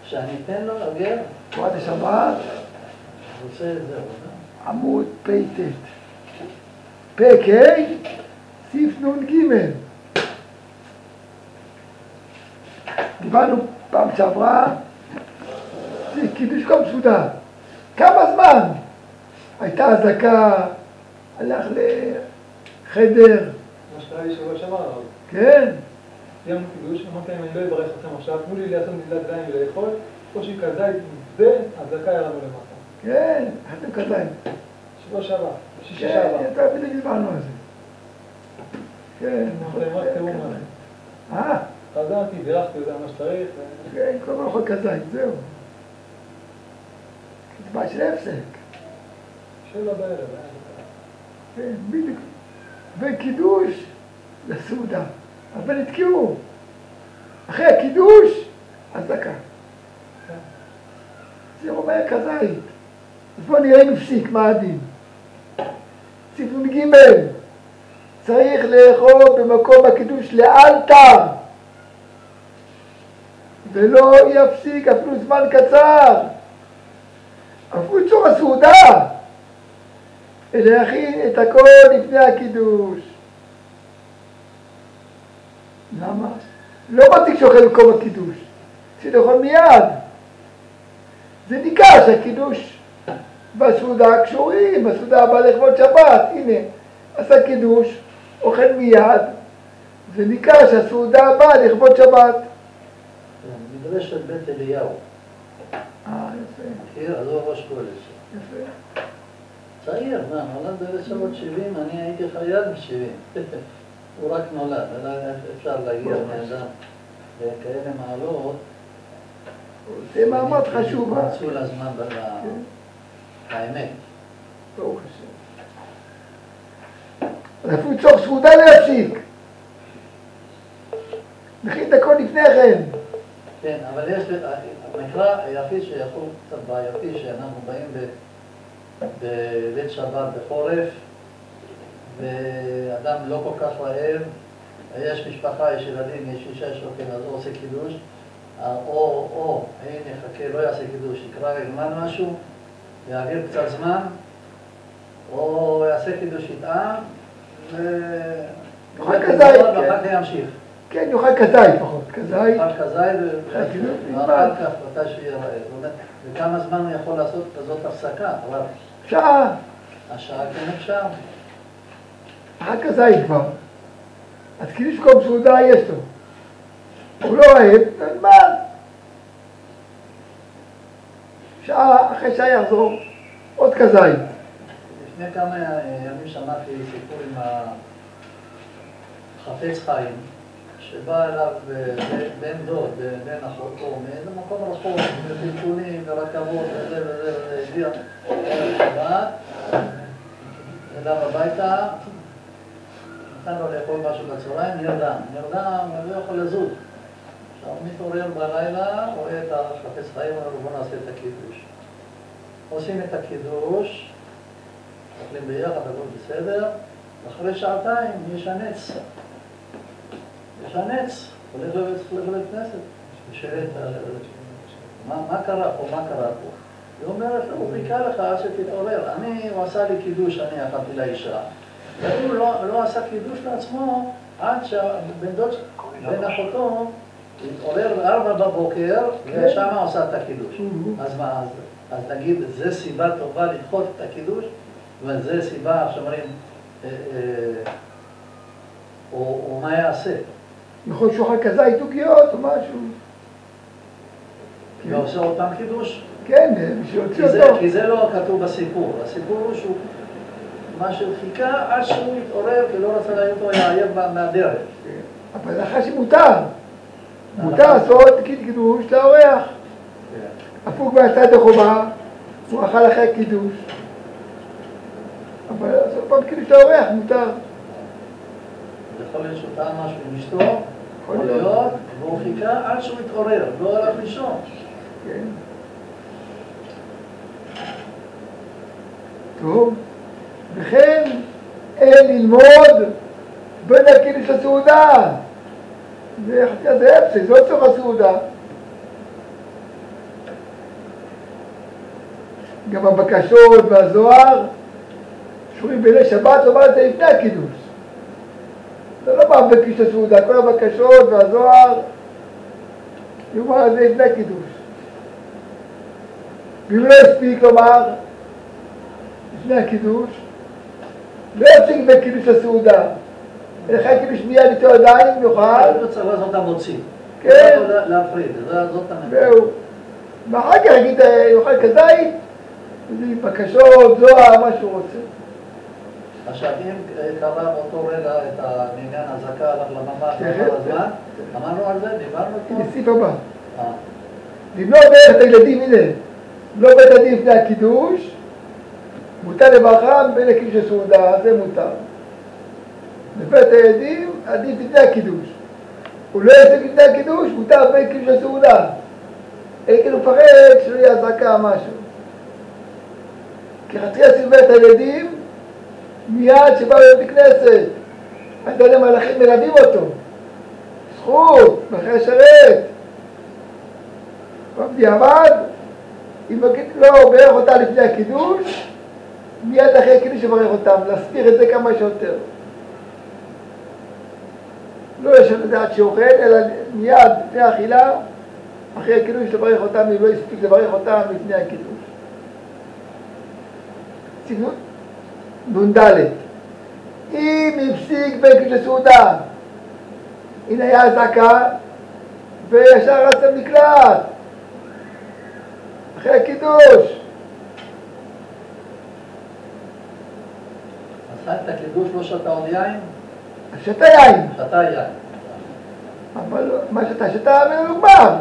שאני אתן לו, הגר? תורת השבת. הוא עושה את זה, עמוד פ"ט. פ"ק, סעיף נ"ג. דיברנו פעם שעברה, זה קידוש כל מסודר. כמה זמן? הייתה אזעקה, הלך לחדר. מה שקרה לי שבוע שעבר, אבל כן. סיימנו קידוש, אמרתי להם, אני לא אברך אתכם עכשיו, תנו לי לעשות נטילת ידיים ולאכול, קושי כזית והזעקה ירדנו למטה. כן, אתם כזיים. שבוע שעבר, שישי כן, שעבר. אתה בדיוק דיברנו על זה. כן. אמרתי להם, רק תראו מה. חזרתי, בירכתי, יודע מה שצריך. כן, כל הזמן יכול כזיים, זהו. קצבה של הפסק. 7 בערב, כן, בדיוק. וקידוש לסעודה. אבל נתקעו. אחרי הקידוש, אזעקה. זה אומר כזית. אז בואו נראה אם הפסיק, מה הדין. סעיף נ"ג. צריך לאכול במקום הקידוש לאלתר. ולא יפסיק אפילו זמן קצר. אפילו צור הסעודה. אלא יכין את הכל לפני הקידוש. למה? לא מספיק שאוכל במקום הקידוש. צריך לאכול מיד. זה ניכר שהקידוש והסעודה קשורים. הסעודה הבאה לכבוד שבת. הנה, עשה קידוש, אוכל מיד. זה ניכר שהסעודה הבאה לכבוד שבת. מדרשת בית אליהו. יפה. מכיר? אז הוא ראש קודש. יפה. צעיר, נולד ב-1970, אני הייתי חייל ב-70. הוא רק נולד, אלא אפשר להגיע מאדם לכאלה מעלות. זה מעמד חשוב. מצאו לזמן האמת. ברוך השם. אפילו צורך סעודה להפסיק. נכין את הכל לפני כן. כן, אבל יש, המקרא היחיד שיכול קצת בעייתי, שאנחנו באים בליל שבת בחורף, ואדם לא כל כך רעב, יש משפחה, יש ילדים, יש אישה, יש לו כן, אז הוא עושה קידוש, או, הנה, חכה, לא יעשה קידוש, יקרא ילמד משהו, יעביר קצת זמן, או יעשה קידוש יטעם, ואחר כך ימשיך. כן, יאכל כזית לפחות, כזית. יאכל כזית, ואחר כך, מתי שיהיה רעב. וכמה זמן הוא יכול לעשות כזאת הפסקה? שעה. השעה כן אפשר. אחר כזית כבר. אז קידוש כל סעודה יש לו. הוא לא רעב, נלמד. שעה, אחרי שעה יחזור, עוד כזית. לפני כמה ימים שמעתי סיפור עם החפץ חיים, שבא אליו בן דוד, בן אחותו, מאיזה מקום רחוק, בפלפונים ורכבות וזה וזה וזה, הגיע שבת, אליו הביתה, נתן לו לאכול משהו בצהריים, נרדם, הוא לא יכול לזוז. עכשיו הוא מתעורר בלילה, רואה את החפץ חיים, אומר לו בוא נעשה את הקידוש. עושים את הקידוש, אוכלים ביחד, הכל בסדר, ואחרי שעתיים יש הנץ. יש הנץ, הולך לבית כנסת. ושואלת, מה קרה פה, מה קרה פה? היא אומרת לו, הוא חיכה לך עד שתתעורר. הוא עשה לי קידוש, אני אכלתי לאישה. והוא לא עשה קידוש לעצמו עד שהבן דוד, בן אחותו, התעורר 4 בבוקר, ושם עושה את הקידוש. אז מה, אז נגיד, זה סיבה טובה לדחות את הקידוש, וזה סיבה שאומרים, או מה יעשה? יכול שוחק כזית עוגיות או משהו. ועושה אותם קידוש? כן, שיוציא אותו. כי זה לא כתוב בסיפור. הסיפור הוא שהוא מה שהוא חיכה עד שהוא התעורר, כי לא רצה להגיד אותו יעייב מהדרך. אבל זה אחרי שמותר. מותר לעשות קידוש לאורח. הפוך בעשה את החובה, הוא אכל אחרי קידוש. אבל לעשות פעם קידוש לאורח מותר. יכול להיות שהוא טעם משהו עם אשתו, יכול להיות, והוא חיכה עד שהוא התעורר, לא הלך לישון. כן. טוב, וכן אין ללמוד בין הקידוש לסעודה. זה הפסק, זה לא צורך הסעודה. גם הבקשות והזוהר, שורים בליל שבת, לומר את זה לפני הקידוש. זה לא בא בקידוש הסעודה, כל הבקשות והזוהר, יאמר את זה לפני הקידוש. ואם לא הספיק לומר לפני הקידוש, לא יפסיק בקידוש הסעודה. אלא אחרי הקידוש מיד איתו ידיים יוכל. לא צריך לעשות המוציא. כן. להפריד, זאת הנקודה. זהו. ואחר כך יגיד, יאכל כזית, בקשות, זוהר, מה שהוא רוצה. עכשיו, אם קרה באותו רגע את העניין הזקה הלך לממ"ד לאחר הזמן, אמרנו על זה, דיברנו פה? נסיף הבא. לבנות בערך את הילדים, הנה, לא בית הדין לפני הקידוש, מותר לברכה בין הקידוש הסעודה, זה מותר. לבית הילדים, עדיף לפני הקידוש. הוא לא יעשה לפני הקידוש, מותר בין קידוש הסעודה. אין כאילו מפחד שלא יהיה הזקה משהו. כי חצי עשיר בית הילדים, מיד שבא לבית כנסת, עדיין המלאכים מלווים אותו. זכות, אחרי השרת. בדיעבד, אם לא ברך אותה לפני הקידוש, מיד אחרי הקידוש יברך אותם, להסתיר את זה כמה שיותר. לא לשנות לדעת שאוכל, אלא מיד לפני האכילה, אחרי הקידוש לברך אותם, אם לא הספיק לברך אותם לפני הקידוש. ציונות נ"ד. אם הפסיק בין קידוש הסעודה, הנה היה הזקה, וישר רץ למקלט, אחרי הקידוש. עשה את הקידוש, לא שתה עוד יין? שתה יין. שתה יין. אבל מה שתה? שתה מלוגמר.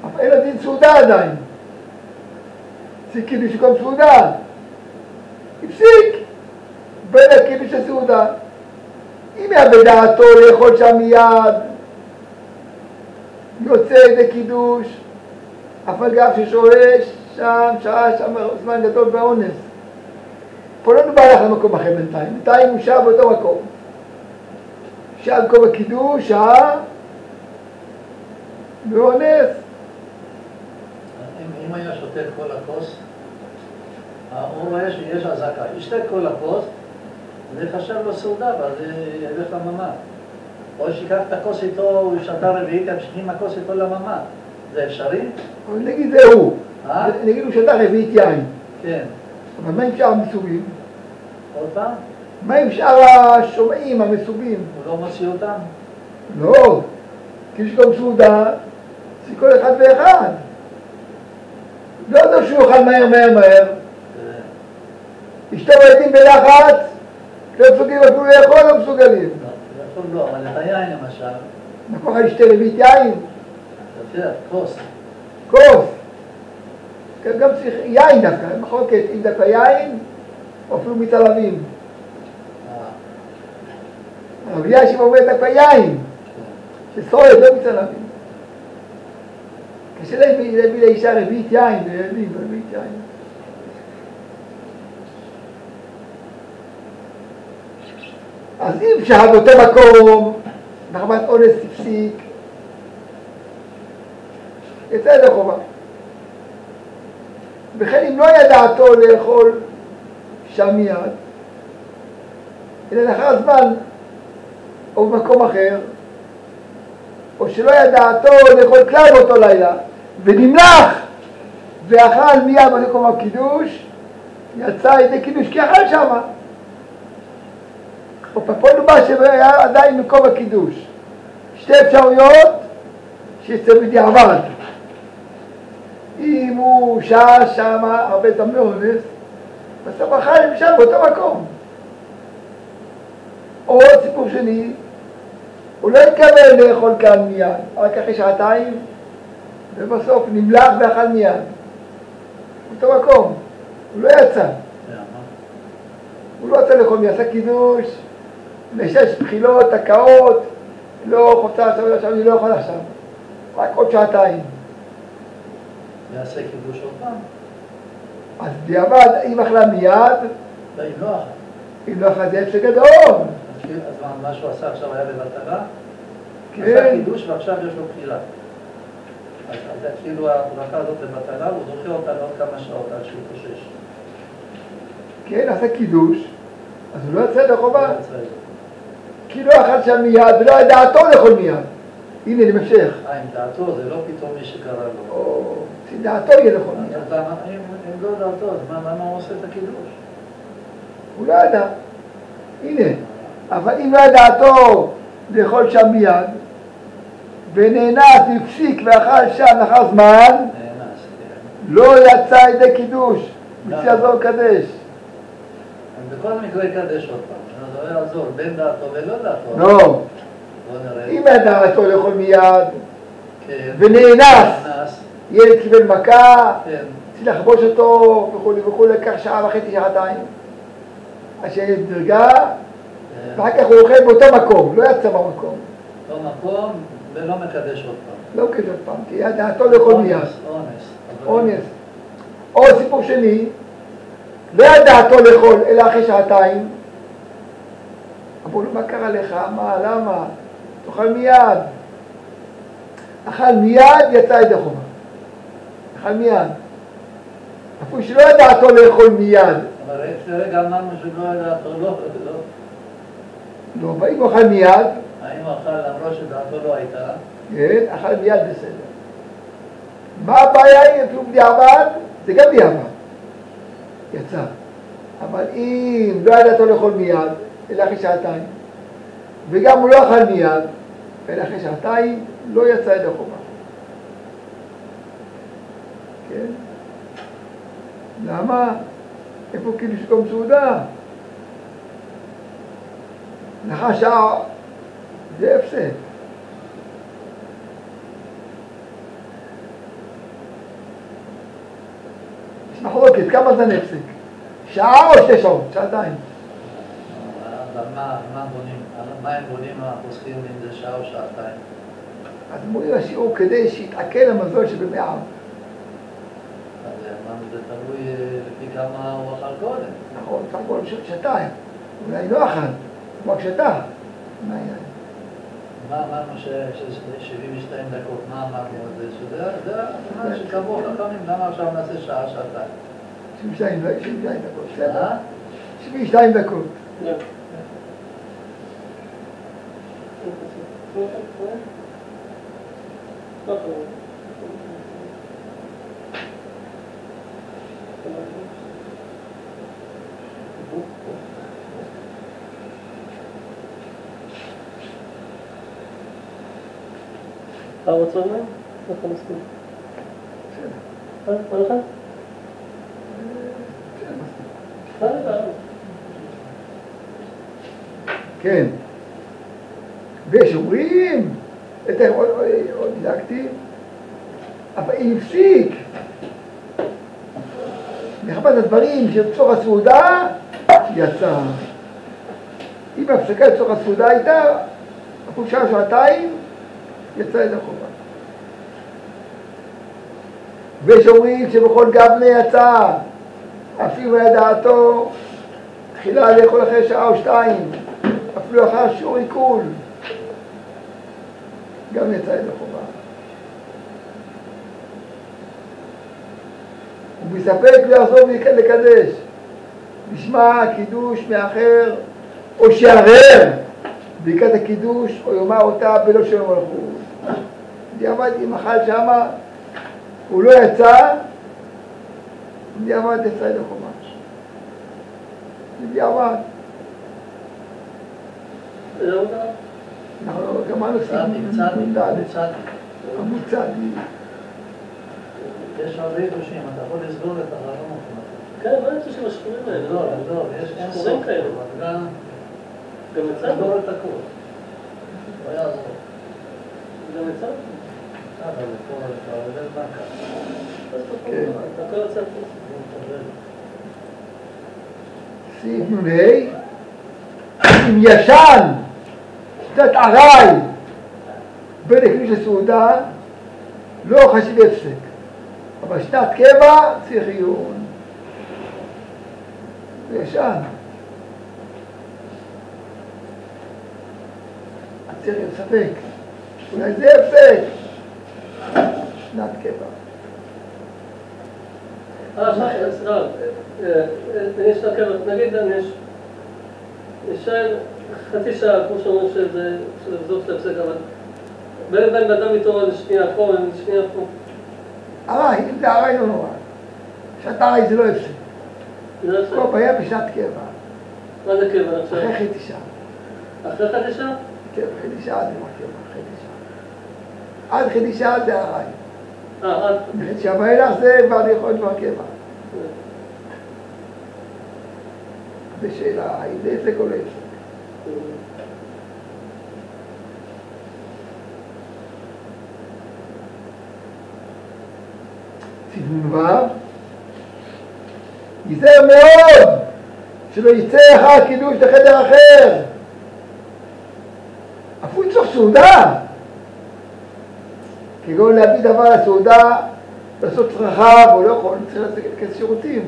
אבל אין לו דין סעודה עדיין. הפסיק קידוש במקום סעודה. הפסיק. בין הקידוש הסעודה. אם היה בדעתו לאכול שם מיד, יוצא איזה קידוש, אבל גם ששוהה שם, שעה שם זמן גדול באונס. פה לא נובע לך למקום אחר בינתיים. בינתיים הוא שעה באותו מקום. שעה במקום הקידוש, שעה באונס. אם היה שותה את כל הכוס, הוא רואה שיש הזקה. ישתה את כל הכוס, זה חשב לו סעודה, ואז ילך לממ"ד. או שיקח את הכוס איתו, הוא שתה רביעית, ימשיך עם הכוס איתו לממ"ד. זה אפשרי? נגיד זה הוא. נגיד הוא שתה רביעית יין. כן. אבל מה עם שאר המסובים? עוד פעם? מה עם שאר השומעים, המסובים? הוא לא מוציא אותם? לא. כי יש גם סעודה, זה כל אחד ואחד. לא יודע שהוא יאכל מהר. אשתו וילדים בלחץ, לא מסוגלים אפילו לאכול, לא מסוגלים. לא, אבל את היין למשל. נכון, יש שתי רביעית יין? כוס. כוס. גם צריך יין דווקא, מחלוקת, אם דווקא יין, או אפילו מצלבים. אבל יש שאומר דווקא יין, שסורת, לא מצלבים. קשה להביא לאישה רביעית יין, לילדים, רביעית יין. אז אם שהה באותו מקום, מחמת אונס הפסיק, יצא ידי חובה. וכן אם לא היה דעתו לאכול שם מיד, אלא לאחר זמן או במקום אחר, או שלא היה דעתו לאכול כלל באותו לילה, ונמלח ואכל מיד במקום הקידוש, יצא ידי קידוש כי אכל שמה. או פה דומה שהיה עדיין מקום הקידוש. שתי אפשרויות שיצא בדיעבד. אם הוא שעה שמה הרבה זמן אונס, בסוף אכל שם באותו מקום. או סיפור שני, הוא לא התכוון לאכול כאן מיד, רק אחרי שעתיים, ובסוף נמלח ואכל מיד. באותו מקום. הוא לא יצא. הוא לא יצא לאכול מיד, עשה קידוש, לשש בחילות, תקעות, לא חוצה עכשיו, אני לא יכול עכשיו. רק עוד שעתיים. יעשה קידוש עוד פעם? אז דיעבד, אם אכלה מיד, לא, אם לא אכל. אם לא אכלה זה הפסק גדול. אז מה שהוא עשה עכשיו היה בבטלה? כן. עשה קידוש ועכשיו יש לו בחילה. אז כאילו הברכה הזאת לבטלה, הוא דוחה אותה לעוד כמה שעות עד שהוא חושש. כן, עשה קידוש, אז הוא לא יצא ידי חובה. לא יצא ידי. כי לא אכל שם מיד ולא היה דעתו לאכול מיד. הנה, נמשך. עם דעתו, זה לא פתאום מי שקרא לו. או, דעתו יהיה לאכול מיד. אז אם לא דעתו, אז למה הוא עושה את הקידוש? הוא לא ידע. הנה, אבל אם לא היה דעתו לאכול שם מיד, ונאנס והפסיק ואכל שם לאחר זמן, נאנס, כן. לא יצא ידי קידוש, מציא יעזור קדש. בכל מקרה יקדש עוד פעם, זה לא יעזור, בין דעתו ולא דעתו. לא. בוא נראה. אם היה דעתו לאכול מיד, כן. ונאנס, נאנס, ילד קיבל מכה, כן. צריך לחבוש אותו וכו' וכו', לקח שעה וחצי, שעתיים. עד שילד נרגע, ואחר כך הוא אוכל באותו מקום, לא יצא במקום. לא מקום ולא מקדש עוד פעם. לא כזה פעם, כי היה דעתו לאכול מיד. אונס. או סיפור שני, לא היה דעתו לאכול, אלא אחרי שעתיים. אמרו לו, מה קרה לך? מה? למה? תאכל מיד. אכל מיד, יצא ידי חובה. אכל מיד. אפילו שלא היה דעתו לאכול מיד. אבל רגע אמרנו שלא היה דעתו, לא. לא, ואם הוא אכל מיד, האם הוא אכל למרות שדעתו לא הייתה? כן, אכל מיד בסדר. מה הבעיה אם אפילו בדיעבד? זה גם בדיעבד. יצא. אבל אם לא היה דעתו לאכול מיד, אלא אחרי שעתיים, וגם הוא לא אכל מיד, אלא אחרי שעתיים, לא יצא ידי חובה. כן? למה? איפה קידוש קום סעודה? לאחר שעה זה הפסק. יש מחלוקת, כמה זמן הפסק? שעה או 2 שעות? שעתיים. אבל מה הם בונים הפוסקים אם זה שעה או שעתיים? אז מוריד השיעור כדי שיתעכל המזון שבמעם. אז אמרנו זה תלוי לפי כמה הוא אכל קודם. נכון, סך הכל שעתיים. אולי לא אכל, הוא רק שתה. מה היה? מה אמרנו ש-72 דקות, מה אמרנו על זה? שזה מה שקבעו חכמים, למה עכשיו נעשה שעה, שעתיים? 72 דקות, בסדר? 72 דקות. אתה רוצה מה? אתה מסכים? מה לך? כן. ושומרים, עוד דילגתי, אבל אם הפסיק מחמת הדברים שבצור הסעודה, יצא. אם הפסקה לצור הסעודה הייתה, אפילו שעה, שעתיים, יצא ידי חובה. ושומרים שבכל גבנה יצא, אפילו היה דעתו, תחילה לאכול אחרי שעה או 2, אפילו אחר שיעור עיכול, גם יצא ידי חובה. הוא מספק ויחזור לקדש, נשמע קידוש מאחר, או שערער ברכת הקידוש, או יאמר אותה בלא שם מלכות. דיעבד אם אכל שמה, הוא לא יצא, דיעבד יצא ידי חובה. דיעבד. אנחנו גמרנו סימן ד' עמוד צדי. יש הרבה ידושים, אתה יכול לסגור את החלום. כן, מה יש שם השחורים האלה? לא, יש אין שחורים כאלה. גם יצא? לסגור את הכל. לא יעזור. גם יצא? אבל פה אתה עובד בנקה. כן. הכל יצא פה. סעיף נ"ה, אם ישן, קצת ארעי, בין הקדיש לסעודה, לא חשיב הפסק. אבל שנת קבע צריך עיון. זה ישן. צריך ספק. אולי זה הפסק. שנת סליחה, יש לה קרב, נגיד יש חצי שעה, כמו שאומרים שזה זו של הפסק, אבל בין אדם מתעורר לשנייה פה ולשנייה פה. ארעי, אם זה ארעי לא נורא. שעת ארעי זה לא הפסק. זה הפסק? טוב, היה בשעת קבע. מה זה קבע עכשיו? אחרי חצי שעה. אחרי חצי שעה? כן, חצי שעה זה מה קבע, חצי שעה. עד חצי שעה זה ארעי. עד. חצי שעה ואילך זה כבר יכול להיות כבר קבע. זו שאלה, האם זה הפסק או לא הפסק. סיבוב ו' ייזהר מאוד שלא יצא אחר הקידוש לחדר אחר. אפילו צריך סעודה, כגון להביא דבר לסעודה, לעשות צרכיו, או לא יכול, צריך לעשות כזה שירותים.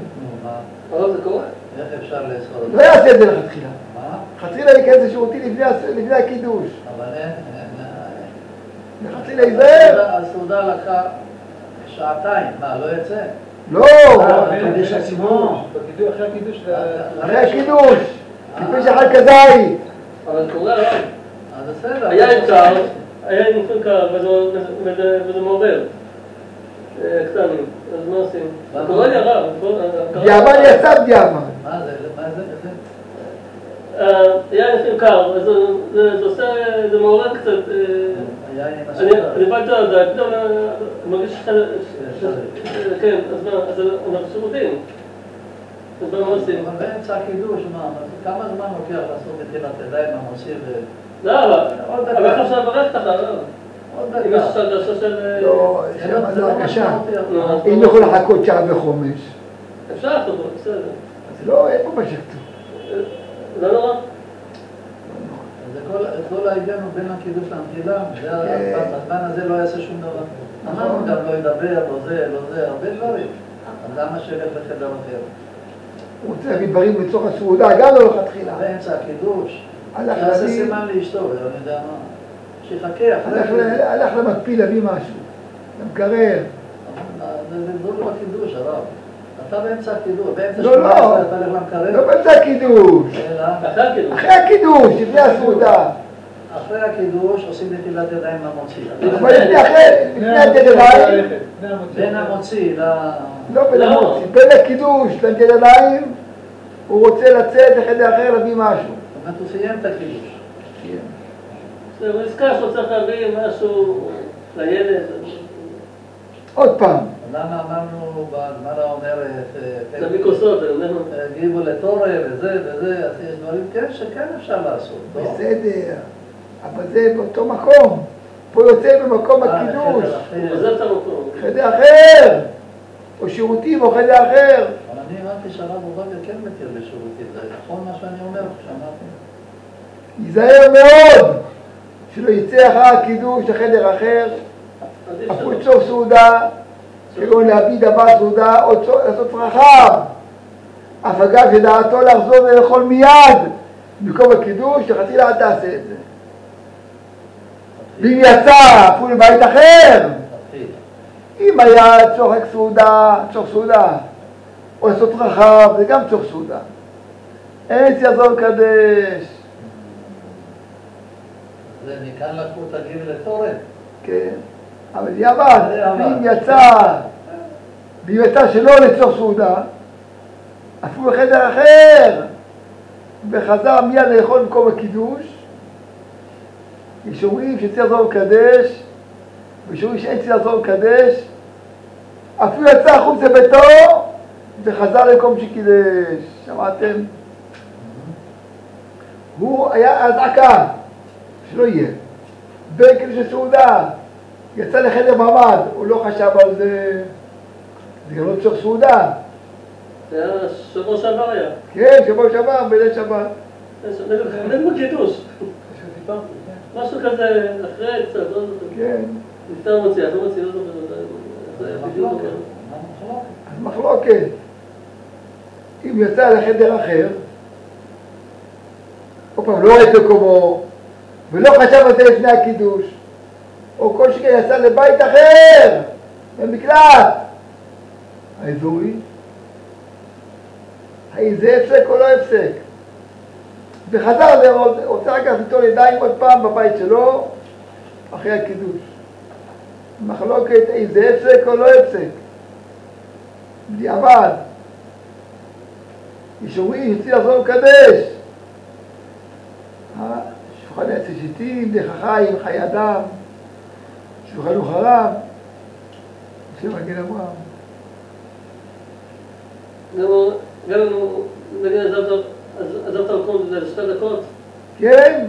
אבל זה קורה. איך אפשר לעשות? לא יעשה את זה לכתחילה. מה? לכתחילה להיכנס לשירותים לפני הקידוש. אבל אין. לכתחילה ייזהר. הסעודה לקחה שעתיים, מה, לא יצא? לא, הקידוש עצמו. אחרי הקידוש. אחרי הקידוש, לפני שאכל כזית. אבל קורה, אז בסדר. היה עם קר, היה עם נופל קר, וזה מעורר. קטנים, אז מה עושים? קורה לי הרב. דיאמן יצא דיאמן. מה זה? היה נופל קר, אז זה עושה, זה מעורר קצת. אני בא את זה, פתאום מרגיש כן, אז מה, אז אנחנו שירותים. אז מה עושים? אבל באמצע הקידוש, כמה זמן לוקח לעשות נטילת ידיים המוסיר? לא, אבל איך אפשר לברך ככה, לא? אם יש הרגשה של... לא, זה הרגשה. אם יכול לחכות שעה בחומש. אפשר לחכות, בסדר. אז לא, אין פה מה שכתוב. זה לא רע. זה כל העניין הוא בין הקידוש לנטילה, בזמן הזה לא יעשה שום דבר. אמרנו גם לא ידבר, לא זה, הרבה דברים. אז למה שילך לחדר אחר? הוא רוצה להביא דברים לצורך הסעודה, גם לא לכתחילה. באמצע הקידוש, יעשה סימן לאשתו, אני יודע מה. שיחכה, הלך למקפיל להביא משהו, למקרר. זה לא בקידוש, הרב. אתה באמצע הקידוש, באמצע לא, שמונה עשרה, אתה הולך למקרר? לא באמצע הקידוש. אחרי הקידוש, לפני הסעודה. אחרי הקידוש עושים נטילת ידיים למוציא. אבל לפני הידיים, בין המוציא לא בין המוציא, בין הקידוש לידיים, הוא רוצה לצאת לחדר אחר להביא משהו. זאת אומרת, הוא סיים את הקידוש. הוא נזכר שהוא צריך להביא משהו לילד. עוד פעם. למה אמרנו בגמרא אומרת, תביא כוסות, תגיבו לתורה וזה, אז יש דברים שכן אפשר לעשות, לא? בסדר, אבל זה באותו מקום. פה יוצא במקום הקידוש. הוא עוזב את המקום. חדר אחר, או שירותים או חדר אחר. אבל אני אמרתי שהרב עובדיה כן מכיר בשירותים, זה נכון מה שאני אומר, שאמרתי. ייזהר מאוד שלא יצא אחר הקידוש לחדר אחר, אפילו צור סעודה, כגון להביא דבר סעודה או לעשות צרכיו. אף אגב שדעתו לחזור ולאכול מיד במקום הקידוש, לכתחילה אל תעשה את זה. ואם יצא אפילו לבית אחר, אם היה צורך סעודה, או לעשות צרכיו, זה גם צורך סעודה. אין יעזור קדש. זה מכאן לקחו את הגיל לתורן. כן, אבל יעבד, ואם יצא שלא לצורך סעודה, אפילו חדר אחר, וחזר מיד לאכול במקום הקידוש, יש אומרים שצריך לעזור לקדש, ויש אומרים שאין צריך לעזור לקדש, אפילו יצא החוץ לביתו, וחזר למקום שקידש. שמעתם? הוא היה אזעקה, שלא יהיה. בקל של סעודה, יצא לחדר ממ"ד, הוא לא חשב על זה, זה גם לא צריך סעודה. זה היה שבוע שעבר היה. כן, שבוע שעבר, בליל שבת. נגד בקידוש. משהו כזה, אחרי קצת, לא זוכר. כן. נפטר מוציא, לא זוכר. זה בדיוק. אז מחלוקת. אם יצא לחדר אחר, עוד פעם, לא רואה את מקומו, ולא חשב על זה לפני הקידוש, או כל שכן יצא לבית אחר, במקלט, האזורי, האם זה הפסק או לא הפסק. וחזר רוצה לקחת איתו לידיים עוד פעם בבית שלו, אחרי הקידוש. מחלוקת האם זה הפסק או לא הפסק. בדיעבד. יש אומרים שצריך לחזור לקדש. שולחן עץ השיטים, דרך החיים, חיי אדם, שולחן וחרב, השם מגן אברהם. גם נגיד עזבת מקום זה 2 דקות? כן,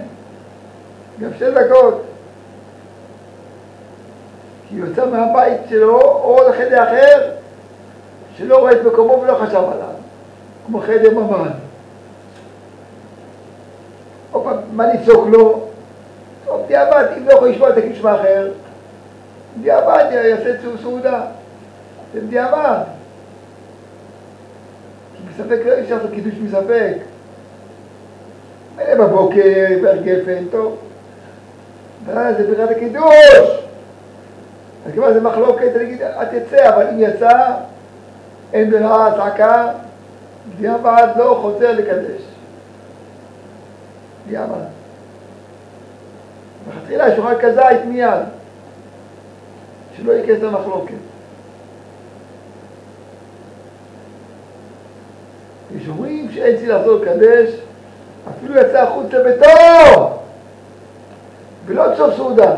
גם 2 דקות. כי הוא יוצא מהבית שלו או לחדר אחר שלא רואה את מקומו ולא חשב עליו, כמו חדר ממ"ד. או פעם, מה נפסוק לו? טוב, דיעבד, אם לא יכול לשמוע את הקידוש מאחר, דיעבד יעשה סעודה. זה דיעבד. כי מספק לא אפשר לעשות קידוש מספק. מלא בבוקר, בהרגפן, טוב. זה ברירת הקידוש. אז כמובן זה מחלוקת, אני אגיד, תצא, אבל אם יצא, אין ברירה, הצעקה, דיעבד לא חוזר לקדש. דיעבד. וחתחילה יש שולחן כזית מיד, שלא ייכנס למחלוקת. יש אומרים שאין צריך לחזור לקדש, אפילו יצא החוץ לביתו, ולא צוף סעודה,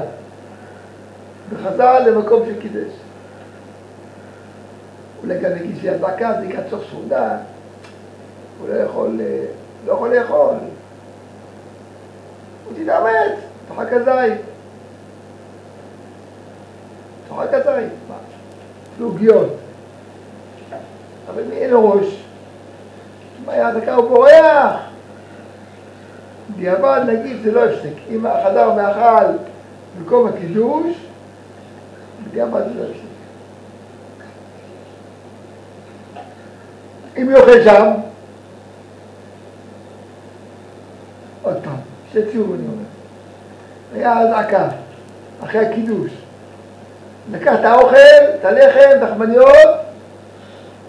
וחזר למקום של קידש. אולי גם נגיד שיזקה, זה יקרא צוף סעודה, הוא לא יכול לאכול. הוא תתאמץ, תאכל כזית. תאכל כזית, מה? פלוגיות. אבל מי אין לו ראש? מה היה הזקה הוא בורח? דיעבד נגיד זה לא הפסק. אם החדר מאכל במקום הקידוש, דיעבד זה לא הפסק. אם יאכל שם, עוד פעם, שציור אני אומר. היה הזעקה, אחרי הקידוש. לקח את האוכל, את הלחם, את החמניות,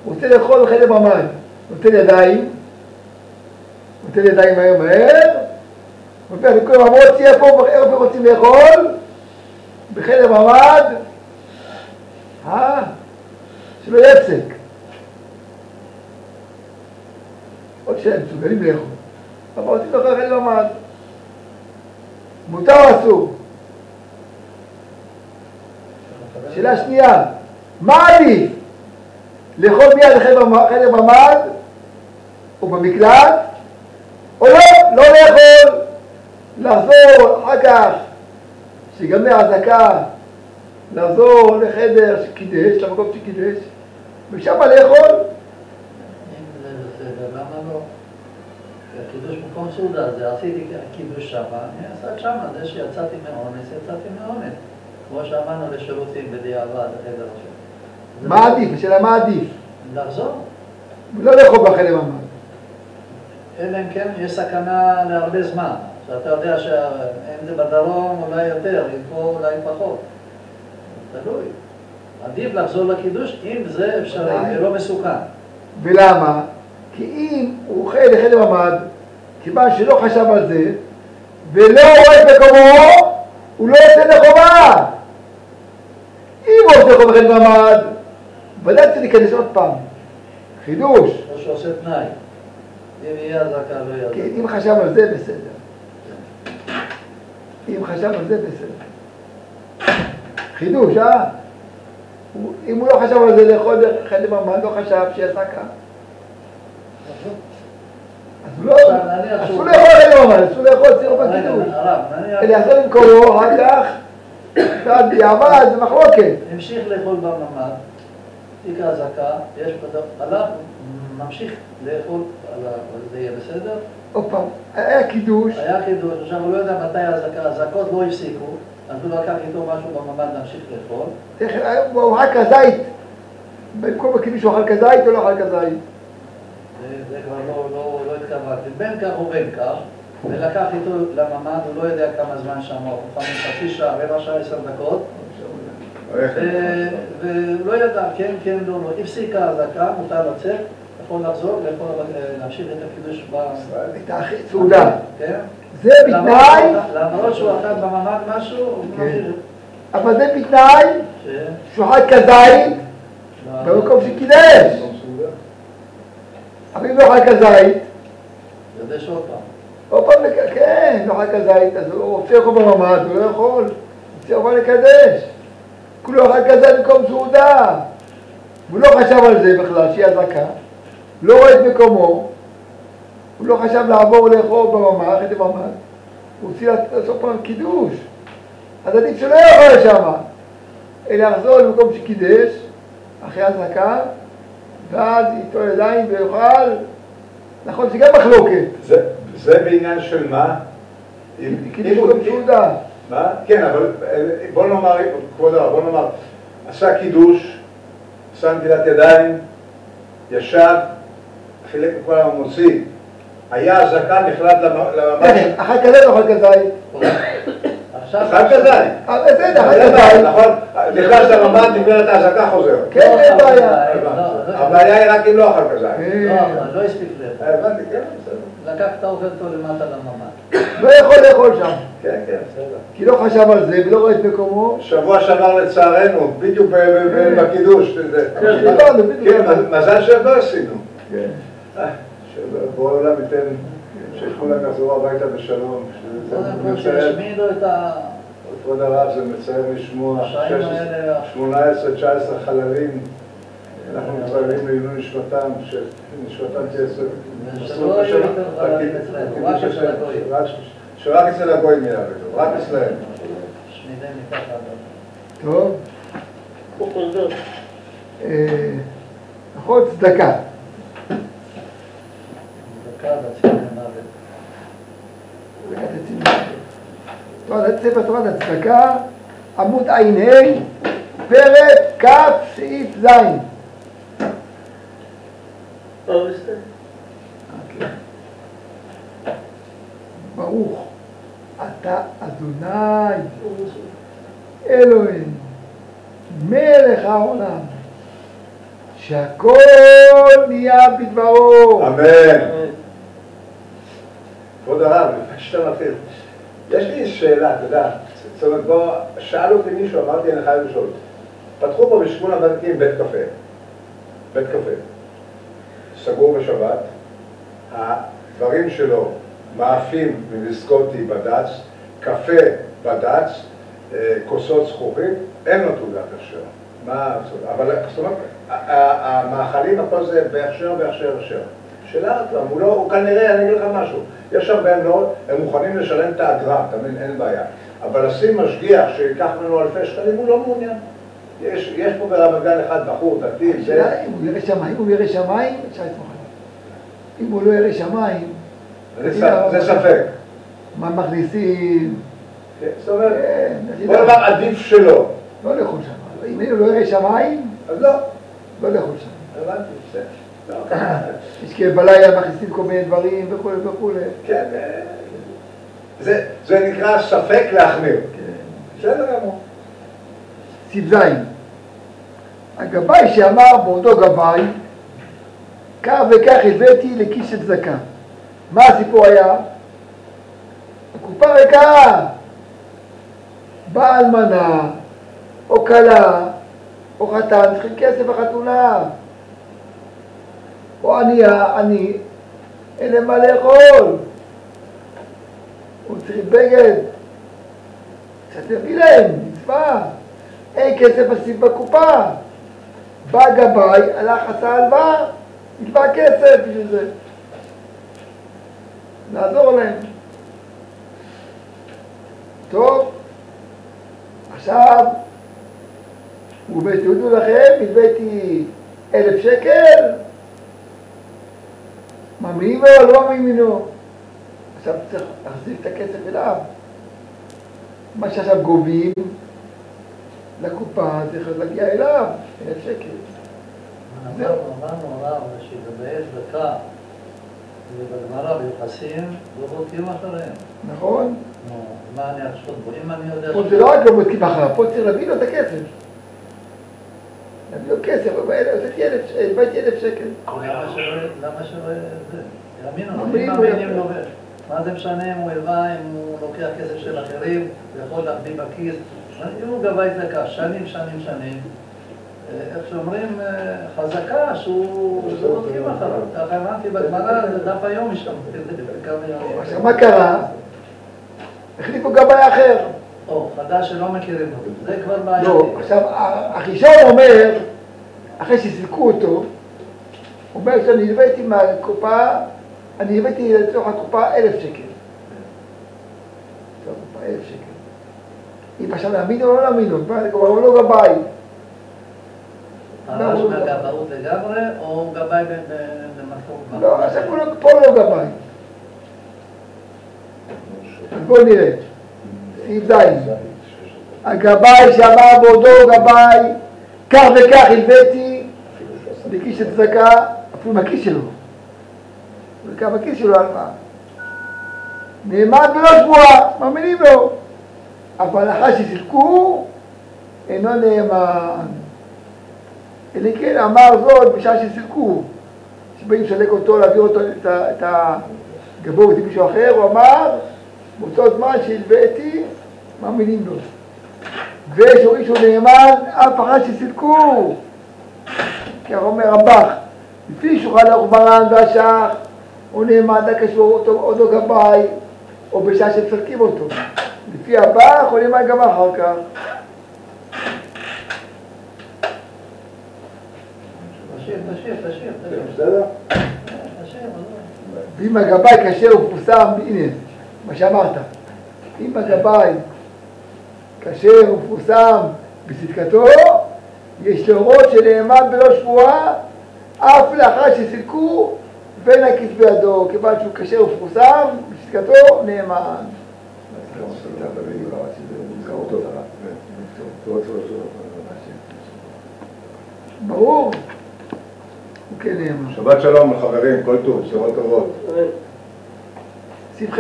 הוא רוצה לאכול בחדר ממ"ד. נותן ידיים מהר, הופך לכל המוציא איפה רוצים לאכול, בחדר ממ"ד, שלא יהיה הפסק. עוד שהם מסוגלים לאכול. אבל רוצים לאכול בחדר ממ"ד. מותר או אסור? שאלה שנייה, מה עדיף? לאכול מיד לחדר ממ"ד או במקלט, או לא לאכול, לחזור אחר כך, שיגמר הזקה, לחזור לחדר שקידש, למקום שקידש, ושם לאכול. אם זה בסדר, למה לא? הקידוש מקום סעודה, זה עשיתי קידוש שמה, אני אעשה שמה, זה שיצאתי מאונס, יצאתי מאונס. כמו שאמרנו לשירותים בדיעבד, החדר השני. מה עדיף? השאלה מה עדיף? לחזור. לא לאכול בחדר ממ"ד. אלא אם כן יש סכנה להרבה זמן. שאתה יודע שאם זה בדרום אולי יותר, אם פה אולי פחות. תלוי. עדיף לחזור לקידוש אם זה אפשרי ולא מסוכן. ולמה? כי אם הוא אוכל לחדר ממ"ד, כיוון שלא חשב על זה, ולא רואה את מקומו, הוא לא יוצא לחובה. אם הוא רוצה לאכול בחדר ממ"ד, ודאי צריך להיכנס עוד פעם. חידוש. או שעושה תנאי. אם יהיה הזקה, לא יהיה הזקה. כן, אם חשב על זה, בסדר. אם חשב על זה, בסדר. חידוש, אם הוא לא חשב על זה לאכול בחדר ממ"ד, לא חשב שיהיה זקה. אז הוא לא, אסור לאכול בחדר ממ"ד, אסור לאכול צירוף בקידוש. אלא יחזור למקומו, אחר כך, ועד דיעבד, זה מחלוקת. המשיך לאכול בממ"ד, תיק הזקה, יש עליו, ממשיך לאכול, זה יהיה בסדר? עוד פעם, היה קידוש. היה קידוש, עכשיו הוא לא יודע מתי הזקות לא הפסיקו, אז הוא לקח איתו משהו בממ"ד להמשיך לאכול. הוא אכל כזית. במקום הקידוש הוא אכל כזית או לא אכל כזית? זה כבר לא התכוונתי. בין כך ובין כך, ולקח איתו לממ"ד, הוא לא יודע כמה זמן שם, לפעמים חצי שעה, רבע שעה, 10 דקות. ולא ידע, כן, לא, הפסיקה הזקה, מותר לצאת, יכול לחזור, יכול להמשיך את הקידוש את הסעודה. כן? זה בתנאי... למרות שהוא אכל בממד משהו, הוא ממשיך. אבל זה בתנאי שהוא אכל כזית במקום שקידש. אבל אם לא אכל כזית... יודע שעוד פעם. עוד פעם, כן, לא אכל כזית, אז הוא רוצה לאכול בממד, הוא לא יכול. הוא רוצה לאכול לקדש. כולו אכל כזית במקום סעודה. הוא לא חשב על זה בכלל, שהיא הזקה. לא רואה את מקומו. הוא לא חשב לעבור לאכול בממד, אחרי בממד. הוא רוצה לעשות פעם קידוש. אז עדיף שלא יאכל שם. אלא יחזור למקום שקידש, אחרי הזקה, ואז ייטול ידיים ויאכל. נכון, זה גם מחלוקת. זה בעניין של מה? קידוש גם סעודה. מה? כן, אבל בוא נאמר, כבוד הרב, בוא נאמר, עשה קידוש, שם נטילת ידיים, ישב, חילק את כל המוציא, היה הזקה, נחלט לממד. אחר כזה לא אכל כזית. אחר כזית. בסדר, אחר כזית. נכון, נכנס לממד, נגמרת ההזקה חוזר. כן, אין בעיה. הבעיה היא רק אם לא אכל כזית. לא הספיק לך. הבנתי, כן, בסדר. לקחת אוכל אותו למטה לממד. לא יכול לאכול שם. כן, כן, בסדר. כי לא חשב על זה ולא רואה את מקומו. שבוע שעבר לצערנו, בדיוק בקידוש. כן, מזל שלא עשינו. שבוא עולם ייתן שכולם יחזרו הביתה בשלום. קודם כל שישמידו את ה... כבוד הרב, זה מצער לשמוע 18-19 חללים. אנחנו מתפללים לעילוי נשמתם, שנשמתם תייסר. ושלא יהיו יותר חללים אצלנו, רק אצל הגויים. שרק אצל הגויים יהיה, רק אצלהם. שמידי מתחת. טוב. נכון, צדקה. צדקה בצפון למוות. ספר תורת הצדקה, עמוד ע"ה, פרק כ' סעיף ז'. ברוך אתה אדוני אלוהים מלך העולם שהכל נהיה בדברו. אמן. כבוד הרב, לפני שאתה מתחיל, יש לי שאלה, אתה יודע, זאת אומרת, בוא, שאל אותי מישהו, אמרתי, אני חייב לשאול. פתחו פה בשכונה ותיקים בית קפה. בית קפה. סגור בשבת, הדברים שלו מאפים מוויסקוטי בד"ץ, קפה בד"ץ, כוסות זכוכית, אין לו תעודת הכשר. מה, אבל זאת אומרת, המאכלים, הכל זה בהכשר. שאלה, הוא כנראה, אני אגיד לך משהו, יש הרבה מאוד, הם מוכנים לשלם את האגרה, תמיד אין בעיה. אבל לשים משגיח שיקח ממנו אלפי שקלים, הוא לא מעוניין. יש פה ברמת גן אחד בחור, דתי, זה... אם הוא ירא שמיים, אפשר לסמוך עליו. אם הוא לא ירא שמיים... זה ספק. מה מכניסים? זאת אומרת, בוא נאמר עדיף שלו. לא לאכול שם. אם הוא לא ירא שמיים... אז לא. לא לאכול שם. הבנתי, בסדר. יש כי בלילה מכניסים כל מיני דברים וכו' וכו'. כן, זה נקרא ספק להחמיר. בסדר גמור. סעיף ז'. הגבאי שאמר באותו גבאי, כך וכך הבאתי לכיס של צדקה. מה הסיפור היה? הקופה ריקה. באה אלמנה, או כלה, או חתן, צריכים כסף בחתונה. או אני, אין להם מה לאכול. הוא צריך בגד. קצת להביא להם, מצווה. אין כסף לשים בקופה. בא גבאי, הלך עשה הלוואה, נתבע כסף בשביל זה. לעזור להם. טוב, עכשיו, תודו לכם, הבאתי 1,000 שקל, מאמינים או לא מאמינו? עכשיו צריך להחזיר את הכסף אליו. מה שעכשיו גובים לקופה צריך להגיע אליו, 1,000 שקל. אמרנו הרב שבבית דקה ובגמרא ביוחסין לא בודקים אחריהם. נכון? מה אני עכשיו בו? אם אני יודע... פה זה לא רק לא בודקים אחריו, פה צריך להביא לו את הכסף. נביא לו כסף, הבאתי 1,000 שקל. למה שלא יאמינו לו? מה זה משנה אם הוא הלווה, אם הוא לוקח כסף של אחרים, הוא יכול להביא בכיס. אם הוא גבה צדקה שנים, איך שאומרים, חזקה שהוא הולכים אחריו. ככה אמרתי בגמרא, זה דף היום יש שם. עכשיו מה קרה? החליפו גבאי אחר. או, חדש שלא מכירים אותו. זה כבר בעיה. לא, עכשיו, הראשון אומר, אחרי שסילקו אותו, הוא אומר שאני הבאתי מהקופה, אני הבאתי לצורך הקופה 1,000 שקל. לצורך הקופה 1,000 שקל. אם עכשיו להאמין או לא להאמין, הוא לא גבאי. הרש מהגבאות לגמרי, או גבאי במקום? לא, עכשיו פה לא גבאי. אז בואו נראה. סעיף זין. הגבאי שאמר בעודו גבאי, כך וכך הלוויתי, בכיס של צדקה, אפילו מהכיס שלו. וכך בכיס שלו על מה? נאמן ולא שבועה, מאמינים לו. אבל אחר שסילקו, אינו נאמן. אלא כן אמר זאת בשעה שסילקו, שבאים לסלק אותו, להעביר אותו את הגבור את מישהו אחר, הוא אמר, באותו זמן שהלוויתי, מאמינים לו. ושאורי שהוא נאמן, אף אחד שסילקו. כך אומר רמב"ח, לפי שולחן ערוך מרן והשח, הוא נאמן לקשור אותו עוד גבאי, או בשעה שמסלקים אותו. לפי הבח, הוא נאמן גם אחר כך. תשאיר. בסדר? ואם הגבאי כשר ופורסם, הנה, מה שאמרת, אם הגבאי כשר ופורסם בצדקתו, יש להורות שנאמן בלא שבועה, אף לאחר שסילקו ונקיס בידו, כיוון שהוא כשר ופורסם בצדקתו, נאמן. ברור? הוא כן נאמן. שבת שלום לחברים, כל טוב, בשורות טובות. סעיף ח'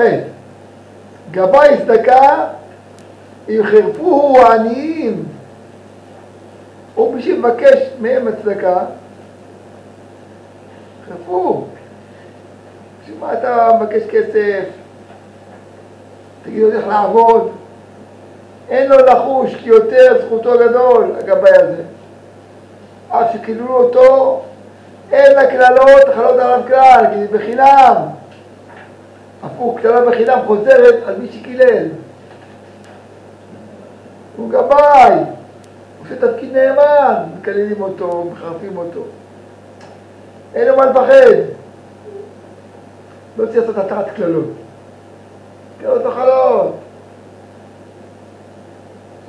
גבאי צדקה אם חירפוהו העניים או מי שמבקש מהם הצדקה, חירפוהו. כשמה אתה מבקש כסף, תגיד לו איך לעבוד, אין לו לחוש כי יותר זכותו גדול, הגבאי הזה. אף שכללו אותו, אין לקללות חלות עליו כלל, כי זה בחינם. הפוך, קללה בחינם חוזרת על מי שקילל. הוא גבאי, הוא עושה תפקיד נאמן, מקללים אותו, מחרפים אותו. אין לו מה לפחד. לא צריך לעשות התרת קללות. קללות לא חלות.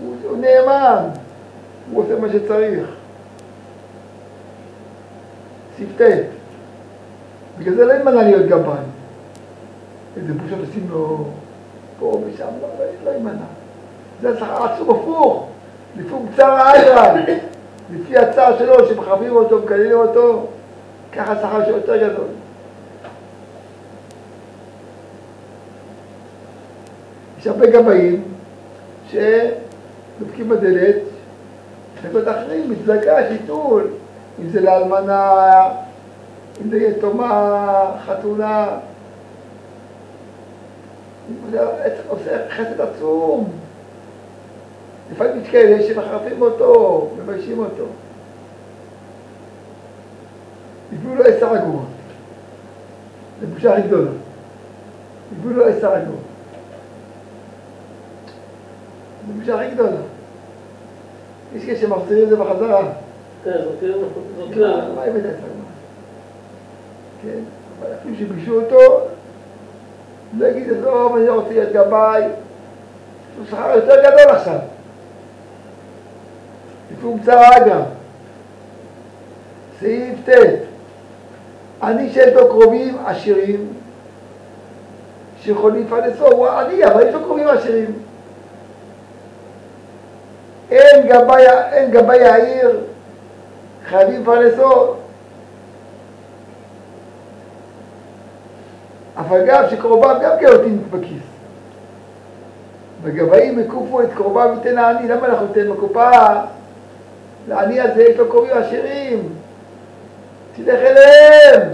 הוא נאמן, הוא עושה מה שצריך. סעיף ט' בגלל זה לא ימנע להיות גבאי. איזה בושה לשים לו פה ושם, לא ימנע. זה השכר עצום הפוך, לפי קצר האגרא, לפי הצער שלו שמחרפים אותו, מקללים אותו, ככה השכר שלו יותר גדול. יש הרבה גבאים שדופקים בדלת, נקודות אחרים, מצדקה, שיטול, אם זה לאלמנה, אם זה יתומה, חתונה, זה עושה חסד עצום. לפעמים יש כאלה שמחרפים אותו, מביישים אותו. הביאו לו 10 אגורות. זה בושה הכי גדולה. הביאו לו 10 אגורות. זה בושה הכי גדולה. יש כאלה שמחזירים את זה בחזרה. כן, זאת כלל. מה הבאת 10 אגורות? כן, אבל אפילו שביקשו אותו, לא יגיד את זה, אני רוצה להיות גבאי. הוא שכר יותר גדול עכשיו. לפי קצר האגרא. סעיף ט' אני שיש לו קרובים עשירים שיכולים לפרנסו, הוא עני, אבל יש לו קרובים עשירים. אין גבאי העיר, חייבים לפרנסו. אבל גם שקרוביו גם כן נותנים בכיס. וגבאים יקופו את קרוביו ייתן העני. למה אנחנו ניתן בקופה? לעני הזה יש לו קרובים עשירים, תלך אליהם,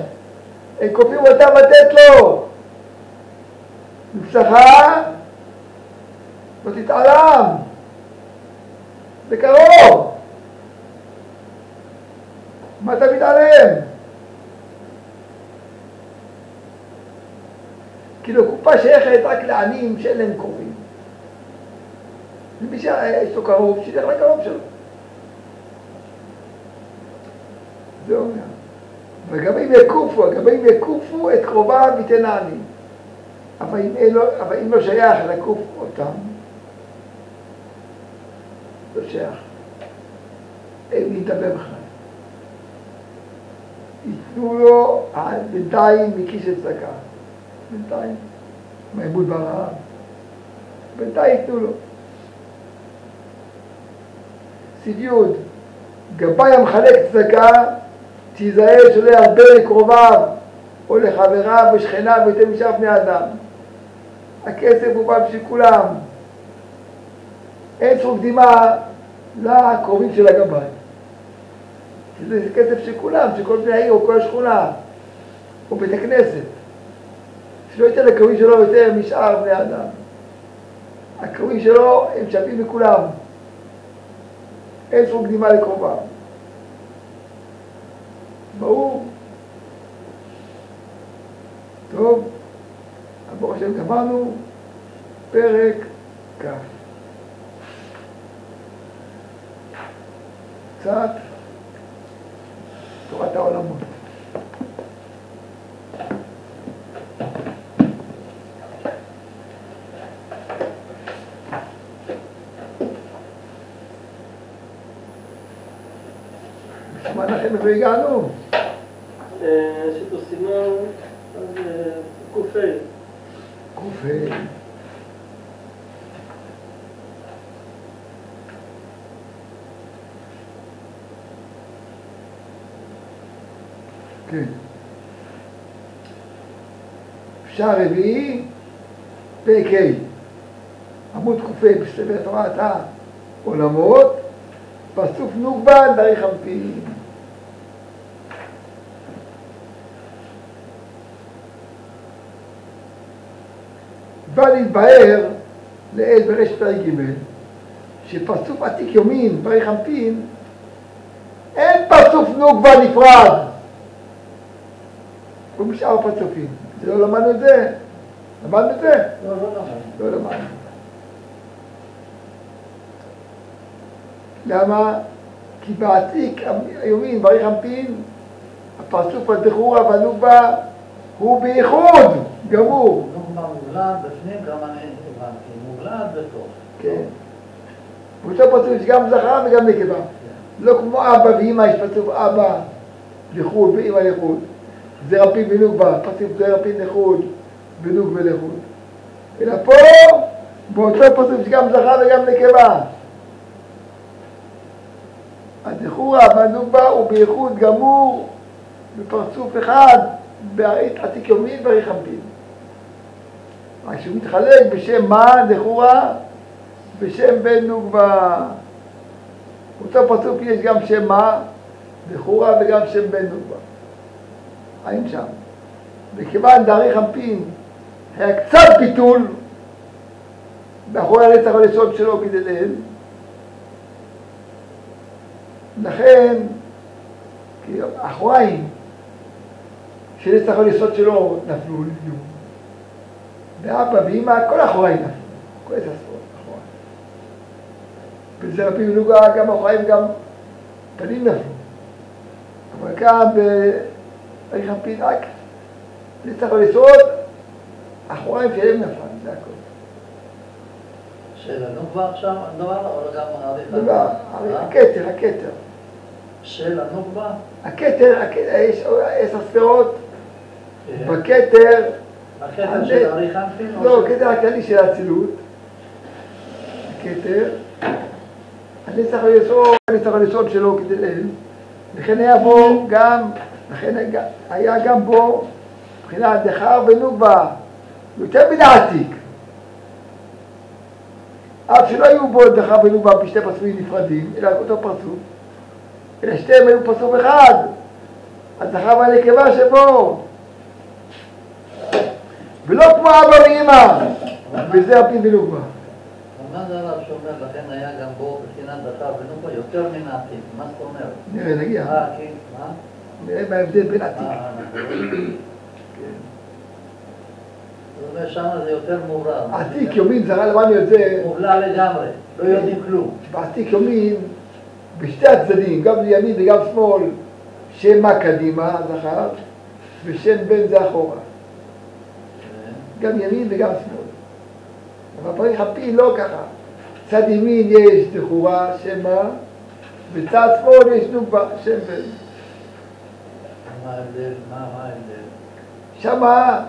הם כופים אותם לתת לו. מבשרך לא תתעלם, בקרוב. מה אתה מתעלם? כאילו קופה שייכת רק לעניים שאין להם קרובים. ומי שיש לו קרוב, שילך לקרוב שלו. זה אומר. והגבים יקופו את קרוביו ייתן העני. אבל אם לא שייך לקוף אותם, לא שייך. אין להתדבר בכלל. ייתנו לו בינתיים מכיס הצדקה. בינתיים. מעיבוד ברעב. בינתיים ייתנו לו. סידיוד. גבאי המחלק צדקה, תיזהר שלא ירבה לקרוביו או לחבריו ושכניו ויתן משאר בני אדם. הכסף הוא בא בשביל כולם. אין זכות קדימה לקרובים של הגבאי. זה כסף של כולם, של כל בני העיר או כל השכונה, או בית הכנסת. שלא ייתן לקרובים שלו יותר משאר בני אדם. הקרובים שלו הם שווים לכולם. אין זכות קדימה לקרוביו. ברור. טוב, ברוך השם גמרנו פרק כ'. קצת תורת העולמות. מה לכם איפה הגענו? שיתו סימן, אז קופי. קופי. כן. שער רביעי, פרק ה', עמוד קופי בספר תורת העולמות, פסוק נוגבה דרי חמפין. בא להתבהר לעיל ברש פרק ג' שפסוק עתיק יומין דרי חמפין אין פסוק נוגבה נפרד כמו שאר הפסוקים. זה לא למדנו את זה? למדנו את זה? לא למדנו. למה? כי בעתיק היומין ברי חמפין הפסוק הדחורה והנוגבה הוא בייחוד גמור. נוגבה מוגלד בפנים, גם אני הבנתי, מוגלד בתוך. כן. באותו פסוק יש גם זכר וגם נקבה. לא כמו אבא ואמא, יש פסוק אבא לחוד ואמא לחוד. זה רפין ונוגבה, פסוק זה רפין לחוד ונוג ולחוד. אלא פה, באותו פסוק יש גם זכר וגם נקבה. הדחורה והנוגבה הוא בייחוד גמור בפרצוף אחד בעתיק יומין ברי חמפין. רק שהוא מתחלק בשם מה דחורה בשם בן נוגבה. באותו פסוק יש גם שם מה דחורה וגם שם בן נוגבה. האם שם? וכיוון דרי חמפין היה קצת ביטול באחורי הרצח הלסוד שלו כדי לאל, לכן כי האחוריים של רצח הלסוד שלו נפלו לדיון. ואבא ואמא, כל האחוריים נפלו, כל עשר עשרות אחוריים. וזה רבי מנוגה גם אחוריים גם פנים נפלו. אבל כאן דרי חמפין רק רצח הלסוד, האחוריים שלהם נפלו, זה הכל. של הנוגבה עכשיו, דבר או גם נוגבה, הכתר. של הנוגבה? הכתר, יש 10 ספירות, בכתר, הכתר של ארי חמפין? לא, הכתר הכללי של האצילות, הכתר, הנצח היסוד שלו כדי לאל, לכן היה בו גם, לכן היה גם בו מבחינת דחר ונוגבה, יותר מן העתיק. אף שלא היו בו דחר ונוגבה בשתי פסוקים נפרדים, אלא אותו פרצוף, אלא שתיהם היו פסוק אחד, הזכר והנקבה שבו. ולא כמו אבא ואמא, וזה הפין ונוקבה. מה זה הרב שאומר, לכן היה גם בו בחינת זכר ונוקבה יותר מן העתיק? מה זאת אומרת? נראה, נגיע. כן, מה? נראה מה ההבדל בין עתיק. זאת אומרת, שם זה יותר מוברר. עתיק יומין, זרה למדנו את זה. מובלע לגמרי, לא יודעים כלום. בעתיק יומין, בשתי הצדדים, גם לימין וגם שמאל, שם מה קדימה, זכר, ושם בן זה אחורה. גם ימין וגם שמאל. אבל פריך הפי לא ככה. צד ימין יש זכורה, שם מה, וצד שמאל יש נוקבה, שם בן. מה ההבדל? מה ההבדל? שמה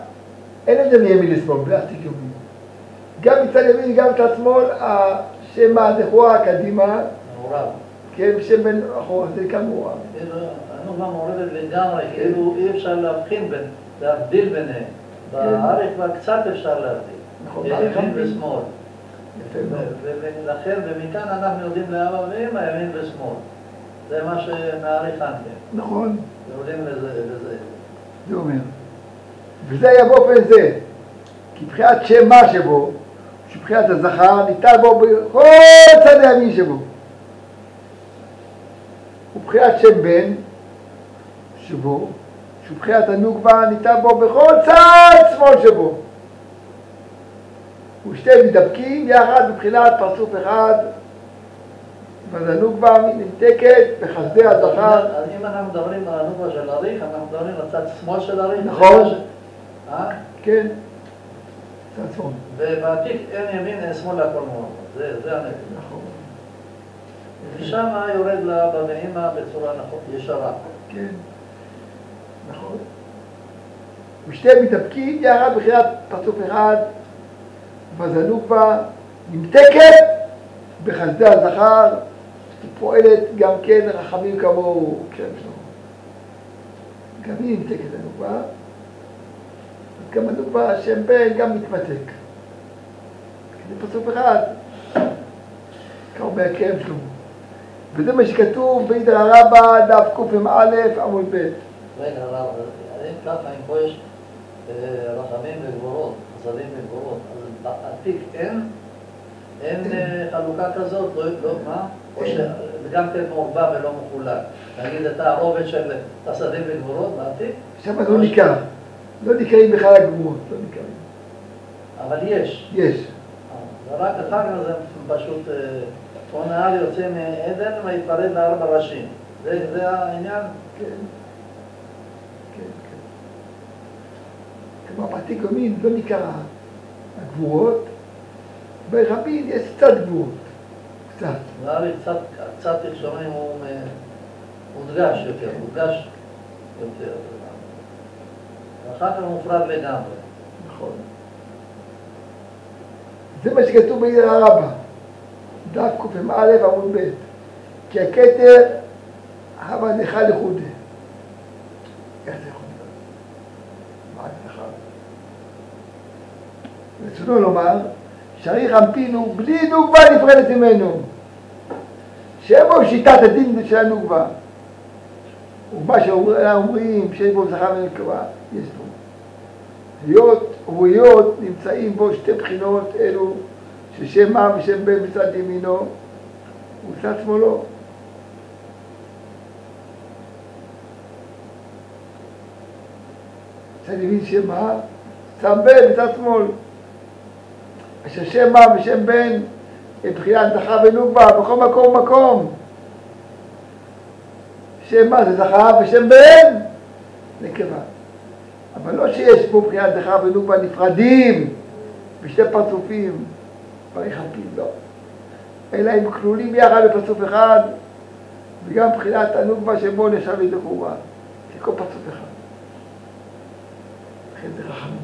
אין הבדל מימין לשמאל, בעתיק יומין. גם מצד ימין וגם מצד שמאל, השם מה, זכורה, קדימה. מעורב. כן, שם בן אחורה, זה כאן מעורב. הנוקבה מעורבת לגמרי, כאילו אי אפשר להבדיל ביניהם. באריך כבר קצת אפשר להבדיל. נכון, ימין ושמאל. יפה מאוד. ולכן, ומכאן אנחנו יודעים לאבא ואמא, ימין ושמאל. זה מה שמעריך אנטם. נכון. יודעים לזה. זה אומר. וזה היה באופן זה. כי בחיית שם מה שבו, שבחיית הזכר, ניתן בו בכל צד הימין שבו. ובחיית שם בן שבו, שבחיית הנוקבה ניתן בו בכל צד שמאל שבו. ושתי מתדבקים יחד בבחינת פרצוף אחד, ואז הנוקבה נמתקת בחסדי הזכר. אז אם אנחנו מדברים על הנוקבה של אריך, אנחנו מדברים על צד שמאל של אריך. נכון. כן. צד שמאל. ובעתיק אין ימין, אין שמאל להכל מאוד. זה הנקודה. נכון. ושם יורד לאבא ואמא בצורה ישרה. כן. נכון. ושתי מתדבקים יחד בבחינת פרצוף אחד, ואז הנוקבה נמתקת בחסדי הזכר, פועלת גם כן רחמים כמוהו, כן, גם היא נמתקת הנוקבה, גם הנוקבה שם בן גם מתמתק. זה פסוק אחד, כמו מהקרם שלו. וזה מה שכתוב באידר הרבה דף קמ"א עמוד ב'. רגע, הרב, אם ככה, אם פה יש רחמים וגבורות, חסדים וגבורות, אז בעתיק אין חלוקה כזאת, לא, מה? או שגם כן מעורבב ולא מחולק. נגיד את הרובד של חסדים וגבורות בעתיק? שם לא ניכר, לא ניכרים בכלל הגבורות, לא ניכרים. אבל יש. יש. ורק אחר כך זה פשוט, פה נהר יוצא מעדן ויתפרד לארבע ראשים. זה העניין? כן. כמו בעתיק יומין לא ניכר הגבורות, ברבים יש קצת גבורות, קצת. נהר קצת תקשורים הוא מודגש יותר, מודגש יותר. ואחר כך מופרד לגמרי. נכון. זה מה שכתוב באידר הרבה, דף קמ"א עמוד ב', כי הכתר הווה נכה לחודה. איך זה יכול להיות? מה זה נכה? רצונו לומר, שריך אמפינו בלי נוקבה נפרדת ממנו. שאין בו שיטת הדין של הנוקבה. ומה שאומרים שיש בו זכר ונקבה, יש בו. היות ובהיות נמצאים בו שתי בחינות אלו, ששם מה ושם בן מצד ימינו ומצד שמאלו. מצד ימין שם מה, שם בן מצד שמאל. אשר שם מה ושם בן הם בחינת זכר ונוקבה בכל מקום ומקום. שם מה זה זכר ושם בן נקבה. אבל לא שיש פה בחינת זכר ונוקבה נפרדים בשתי פרצופים, ברחבים, לא. אלא הם כלולים יחד בפרצוף אחד, וגם בחינת הנוקבה שבו נשאר לי זכורה. זה כל פרצוף אחד. לכן זה רחמים.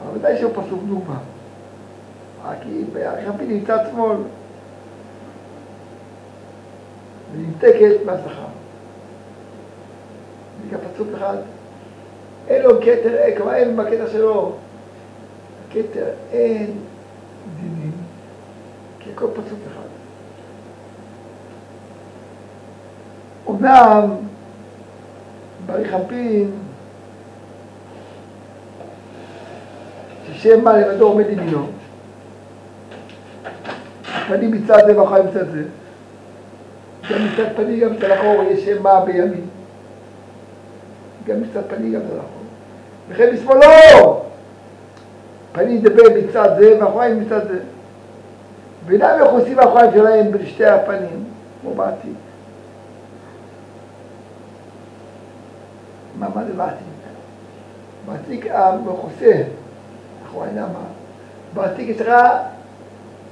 אבל ודאי שהוא פרצוף נוקבה. כי ברחבים נמצא שמאל. ונמתקת מהזכר. זה גם פרצוף אחד. אין לו כתר, כלומר אין בקטע שלו. בכתר אין דינים, כי הכל פרצוף אחד. אומנם בריך אנפין ששם מה לבדו עומד ימינו, פנים מצד זה ואחרי מצד זה, גם מצד פנים גם מצד אחור יש שם מה בימין, גם מצד פנים גם מצד אחור, וכן בשמאלו פנים דבר מצד זה ואחרי מצד זה, ואינם מכוסים האחוריים שלהם בשתי הפנים כמו בעתיק. מה זה בעתיק? בעתיק המכוסה אחוריים, למה? בעתיק יש לך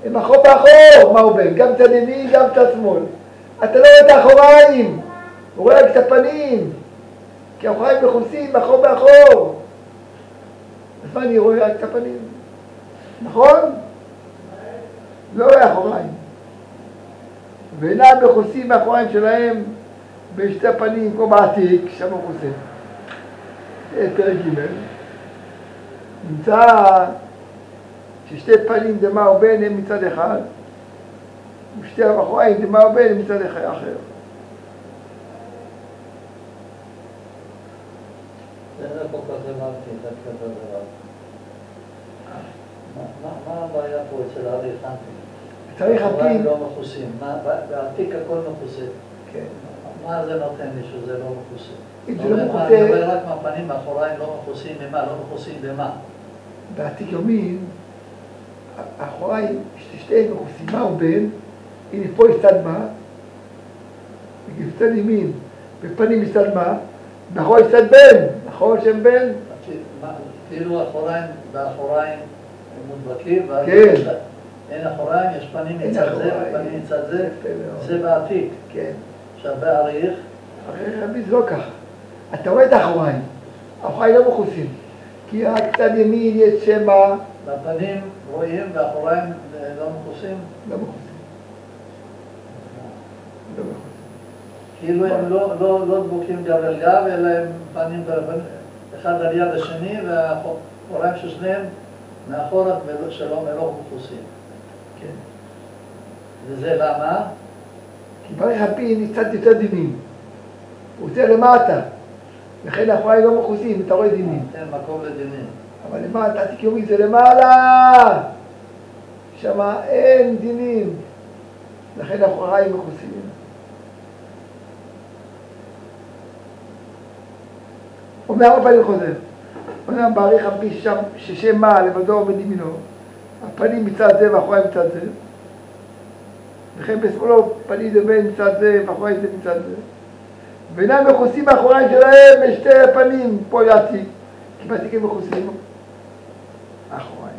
הם אחור באחור, מה הוא בין? גם צד ימין, גם צד שמאל. אתה לא רואה את האחוריים, הוא רואה רק את הפנים, כי האחוריים מכוסים אחור באחור. אז מה אני רואה רק את הפנים? נכון? לא רואה אחוריים. ואינם מכוסים האחוריים שלהם בשתי הפנים, כמו בעתיק, שם הוא מכוסה. פרק ג' נמצא ששתי פנים דמה ובין הם מצד אחד, ושתי האחוריים דמה ובין הם מצד אחר. זה לא כל כך הבנתי, זה כזה דבר. מה הבעיה פה אצל אריך אנפין? צריך אנפין לא מכוסים, בעתיק הכל מכוסה. כן. מה זה נותן לי שזה לא מכוסה? אם זה לא מכוסה... אני אומר רק מהפנים האחוריים לא מכוסים ממה? לא מכוסים במה? בעתיק יומין האחוריים שתיהם מכוסים, מה הוא בין? הנה פה יש צד מה, צד ימין, בפנים יש צד מה, מאחורי יש צד בין, נכון שהם בין? כאילו האחוריים והאחוריים הם מודבקים, כן. אין אחוריים, יש פנים מצד זה ופנים מצד זה, זה בעתיק. כן. עכשיו באריך? אריך זה לא ככה, אתה רואה את האחוריים, האחוריים לא מכוסים, כי רק צד ימין יש שמה, בפנים רואים והאחוריים לא מכוסים? לא מכוסים. לא מכוסים. כאילו הם לא דבוקים גב אל גב, אלא הם פנים אחד על יד השני, והאחוריים של שניהם מאחורה שלום לא מכוסים. כן. וזה למה? כי בריך אנפין קצת יותר דינים. הוא יוצא למטה. לכן האחוריים לא מכוסים, אתה רואה דינים. אין מקום לדינים. אבל למטה, עתיק יומי זה למעלה. שמה אין דינים. לכן האחוריים מכוסים. אומר הרבה פעמים חוזר. אומר בריך אנפין ששם מה לבדו עומד ימינו. הפנים מצד זה והאחוריים מצד זה. וכן בשמאלו פנים זה בין מצד זה ואחוריים זה מצד זה. ואינם מכוסים האחוריים שלהם בשתי פנים, פה יעתיק. כי בעתיק הם מכוסים האחוריים.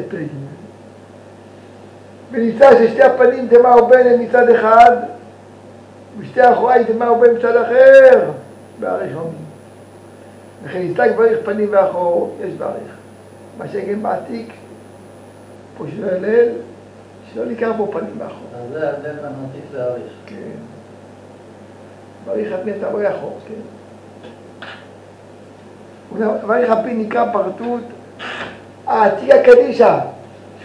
פרק ג' ונמצא ששתי הפנים דמה ובין הם מצד אחד, ושתי האחוריים דמה ובין מצד אחר, באריך יומי. וכן נסתק בריך פנים ואחור, יש באריך. מה שכן בעתיק, פה שלא ילל, שלא ניכר בו פנים ואחור. אז זה ההבדל בין עתיק לאריך. כן. בריך אנפין אתה רואה אחור, כן. בריך אנפין נקרא פרטות העתיק הקדישה.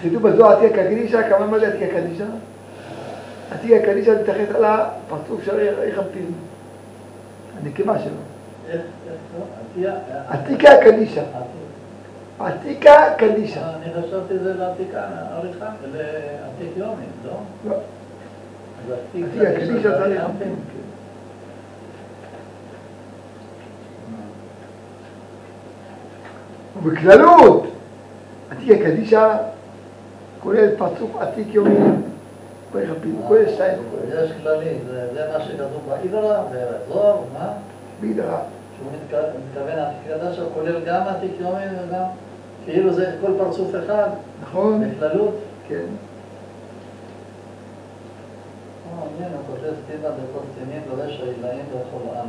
שכתוב בזוהר עתיק הקדישה, כמה מה זה עתיק הקדישה? עתיק הקדישה מתייחס על הפרצוף של בריך אנפין. הנקבה שלו. איך לא? עתיקה הקדישה. עתיקה קדישה. אני חשבתי זה לעתיקה, עריכה, לעתיק יומי, לא? לא. עתיקה קדישה זה עריך אנפין. ובכללות, עתיקה קדישה כולל פרצוף עתיק יומי, בריך אנפין, כולל שתיים. יש כללי, זה מה שכתוב באידרה, באזור, מה? באידרה. שהוא מתכוון עתיק קדישה, כולל גם עתיק יומי וגם, כאילו זה כל פרצוף אחד. נכון. בכללות. כן. מעניין, הוא כותב סטיבה בכל קצינים לרשע עילאים בכל העם.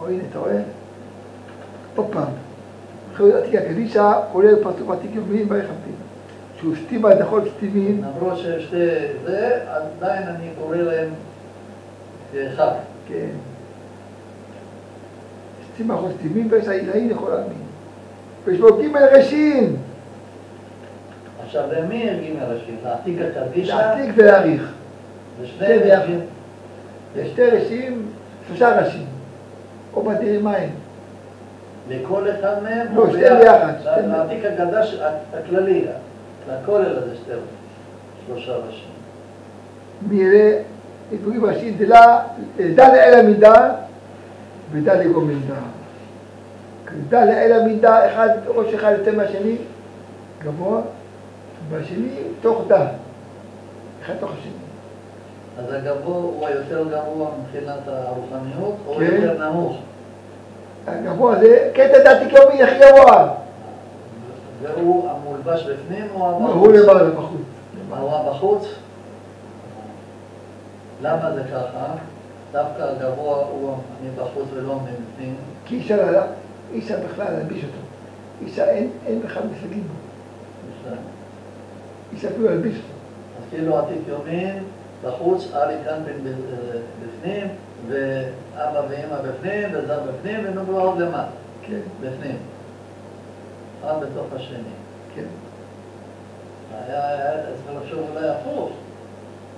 הנה, אתה רואה? עוד פעם. עתיקה קדישה כולל פרצוף עתיק יומי בריך אנפין. שהוא סטיבה לכל סטיבים. למרות ששתי זה, עדיין אני קורא להם כאחד. כן. סטיבה לכל סטיבים ויש העילאים לכל העמים. ויש בו ג' ראשים. עכשיו, למי ג' ראשים? לעתיק הקדישה? לעתיק ולהאריך. ושניהם יחד. יש שתי ראשים, 3 ראשים, או בתירי מים. לכל אחד מהם? לא, שתי ביחד. העתיק הקדש הכללי, לכולל הזה 3 ראשים. מירי, עיתורים ראשיים, דל אל המידה ודל לגומנדה. דל אל המידה, ראש אחד יותר מהשני, גבוה, והשני תוך דל. אחד תוך השני. אז הגבוה הוא היותר גבוה מבחינת הרוחניות, או כן. יותר נמוך? הגבוה זה קטע דעתיק יומי הכי גבוה. והוא המולבש בפנים או הבחוץ? הוא למעלה בחוץ. הוא הבחוץ? למה זה ככה? דווקא הגבוה הוא מבחוץ ולא מבפנים? כי אי אפשר בכלל להלביש אותו. אין בכלל מושגים בו. אי אפשר אפילו להלביש אותו. אז כאילו עתיק יומין, בחוץ, ארי כאן בפנים, ואבא ואמא בפנים, וזר בפנים, ונוגע עוד למטה. כן. בפנים. אחד בתוך השני. כן. היה צריך לחשוב אולי הפוך.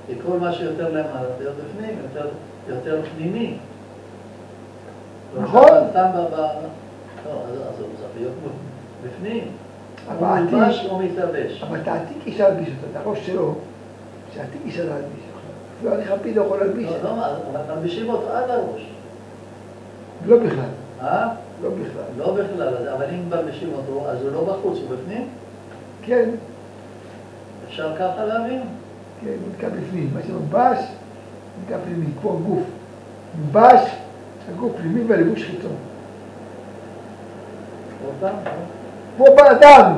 כי כל מה שיותר למעלה, זה יותר בפנים, יותר פנימי. נכון. סתם לא, אז הוא צריך להיות בפנים. הוא אבל מלבש או מתלבש. אבל את העתיק אי אפשר להלביש אותו, את הראש שלו, שהעתיק אי אפשר להלביש. אפילו הליך הפיד לא יכול להלביש. לא, אבל מלבישים אותו עד הראש. לא בכלל. לא בכלל. לא בכלל, אבל אם מלבישים אותו, אז הוא לא בחוץ, הוא בפנים? כן. אפשר ככה להבין? כן, הוא נתקע בפנים. מה שמלבש, נתקע פנימי, כמו הגוף. מלבש, הגוף פנימי והלבוש חיצון. כמו באדם,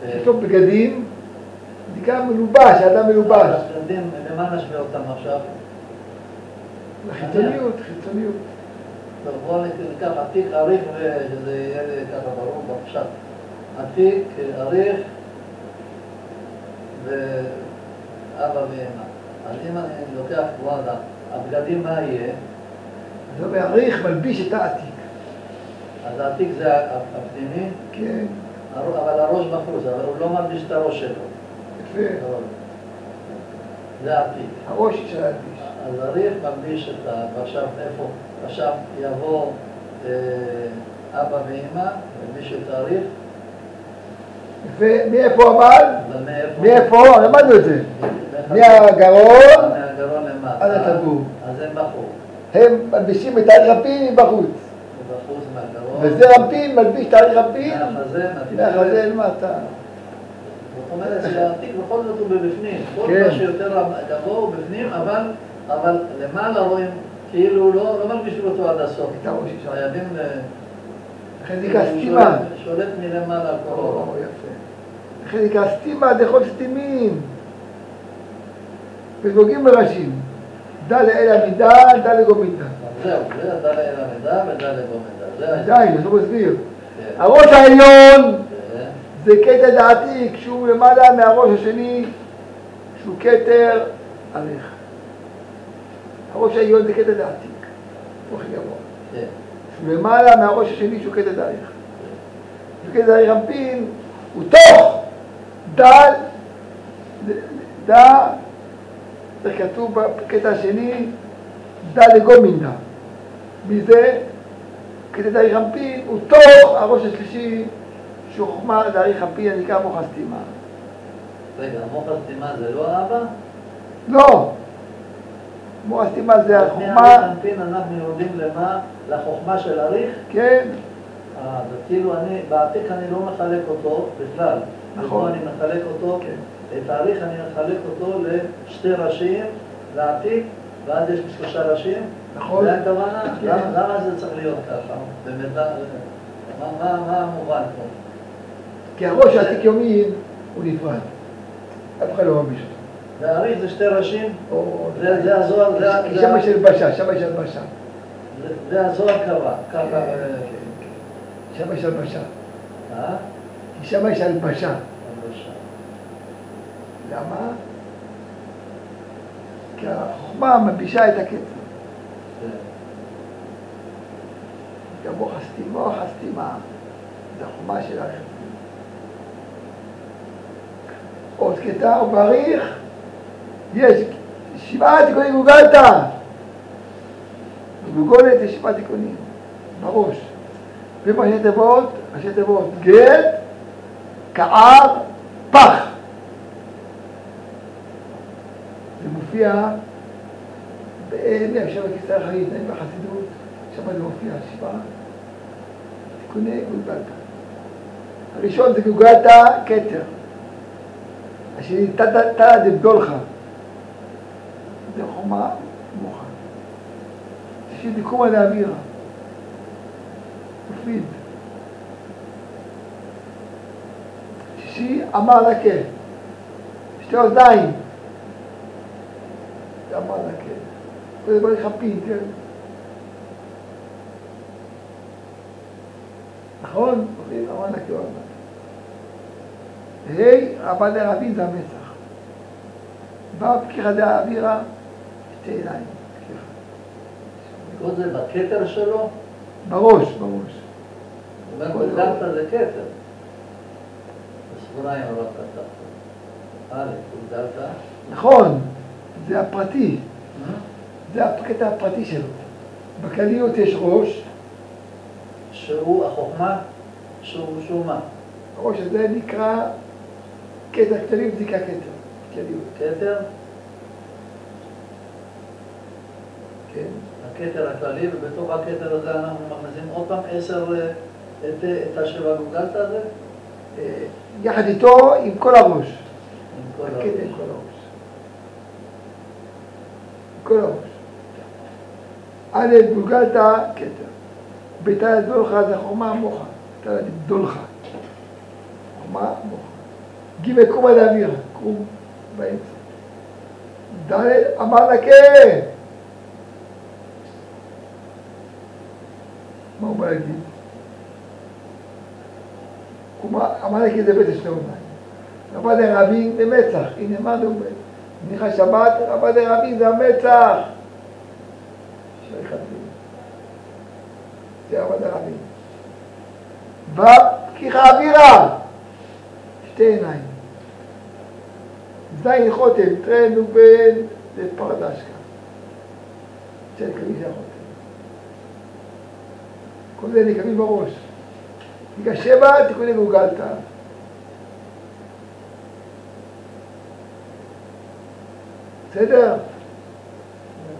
יש לו בגדים, נקרא מלובש, האדם מלובש. הבגדים, למה נשווה אותם עכשיו? לחיצוניות. טוב, בואו ניקח עתיק אריך ושזה יהיה ככה ברור בפשט. עתיק אריך ואבא ואמא. אז אם אני לוקח וואלה, הבגדים מה יהיה? זה בעריך מלביש את העתיק. אז העתיק זה הפנימי? כן. אבל הראש בחוץ, אבל הוא לא מלביש את הראש שלו. יפה. זה העתיק. הראש אפשר להלביש. אז אריך מלביש את ועכשיו איפה? עכשיו יבוא אבא ואמא, מלביש את אריך. יפה. מאיפה אבל? מאיפה? למדנו את זה. מהגרון למטה. עד הטבור. אז הם בחוץ. הם מלבישים את האריך הפין מבחוץ. בחוץ מהגרון. וזה רמפין מלביש את האריך הפין מהחזה למטה. זאת אומרת שהעתיק בכל זאת הוא בבפנים. כל מה שיותר גבוה הוא בפנים, אבל למעלה רואים כאילו לא מלבישים אותו עד הסוף. חייבים לכן זה נקרא סתימה. שולט מלמעלה על כל העולם. יפה. לכן זה נקרא סתימה, דחול סתימים. ונוגעים בראשים. דל אל המידה, דל לגומנדה. זהו, זה דל אל המידה ודל לגומנדה. עדיין, זה לא מסביר. הראש העליון זה כתר דעתיק, שהוא למעלה מהראש השני, שהוא כתר אריך. הראש העליון זה כתר דעתיק, הוא הכי גבוה. שהוא למעלה מהראש השני, שהוא כתר דעתיק. וכתר דעתיק רמפין הוא תוך דל, זה כתוב בקטע השני, דל לגומנדה. מזה, כתר דעתיק רמפין הוא תוך הראש השלישי, שהוא חוכמה דעריך הפין, נקרא מוח הסתימה. רגע, מוח הסתימה זה לא האבא? לא. מוח הסתימה זה החוכמה... מהאריך הפין אנחנו יורדים למה? לחוכמה של אריך? כן. אז כאילו בעתיק אני לא מחלק אותו בכלל. נכון. אני מחלק אותו, את האריך אני מחלק אותו לשתי ראשים, לעתיק, ואז יש 3 ראשים. נכון. זה הכוונה? למה זה צריך להיות ככה? באמת, מה המובן פה? כי הראש העתיק יומין הוא נפרד. אף אחד לא מרגיש אותו. והאריך זה 2 ראשים? זה הזוהר, כי שם יש הלבשה, שם יש הלבשה. זה הזוהר קבע, ככה... שם יש הלבשה. כי שם יש הלבשה. למה? כי החוכמה מלבישה את הקטע. גם מוח הסתימה, זה החוכמה של האריך. עוד קטע ובאריך יש 7 תיקוני גולגלתא. וגולת זה 7 תיקונים, בראש. ובראשי תיבות, ראשי תיבות, גט, קער, פח. זה מופיע באבן שם הכיסא החיים, בחסידות, שם זה מופיע 7 תיקוני גולגלתא. הראשון זה גולגלתא כתר. השני תתא דבדולחא. זה חומה מוחה. שלישי דקומא דאווירא. מופיד. שישי אמר לקה. 2 אוזניים. זה אמר לקה. זה בא לחפין, כן? נכון? אמר לקה או אמר. רבא דרבין זה המצח. בפקיחא דאווירא 2 עיניים. כל זה בכתר שלו? בראש. גולגלתא זה כתר. בספוריים הרב כתב. גולגלתא. נכון, זה הפרטי. זה הקטע הפרטי שלו. בכלליות יש ראש. שהוא החוכמה? שהוא מה? הראש הזה נקרא כתר, כלליות זה נקרא כתר. כתר? כן. הכתר הכללי, ובתוך הכתר הזה אנחנו מכניסים עוד פעם 10 את השבע גולגלתא הזה? יחד איתו עם כל הראש. עם כל הראש. הכתר עם כל הראש. כל הראש. א' גולגלתא כתר. בתא דולחא זה חומה מוחה. תא דולחא. חומה מוחה. ג' קומא דאווירא. קום באמצע. ד' אמר לקה. מה הוא בא להגיד? אמר לקה זה בית 2 אוזניים. רבא דרבין זה מצח. הנה מה זה אומר? מניחה שבת, רבא דרבין זה המצח. זה רבא דרבין. בפקיחא אווירא 2 עיניים. זין חותם, טרן ובן זה פרדשקה. צל קריב זה החותם. כל זה נקבים בראש. נקרא 7 תיקוני גולגלתא. בסדר?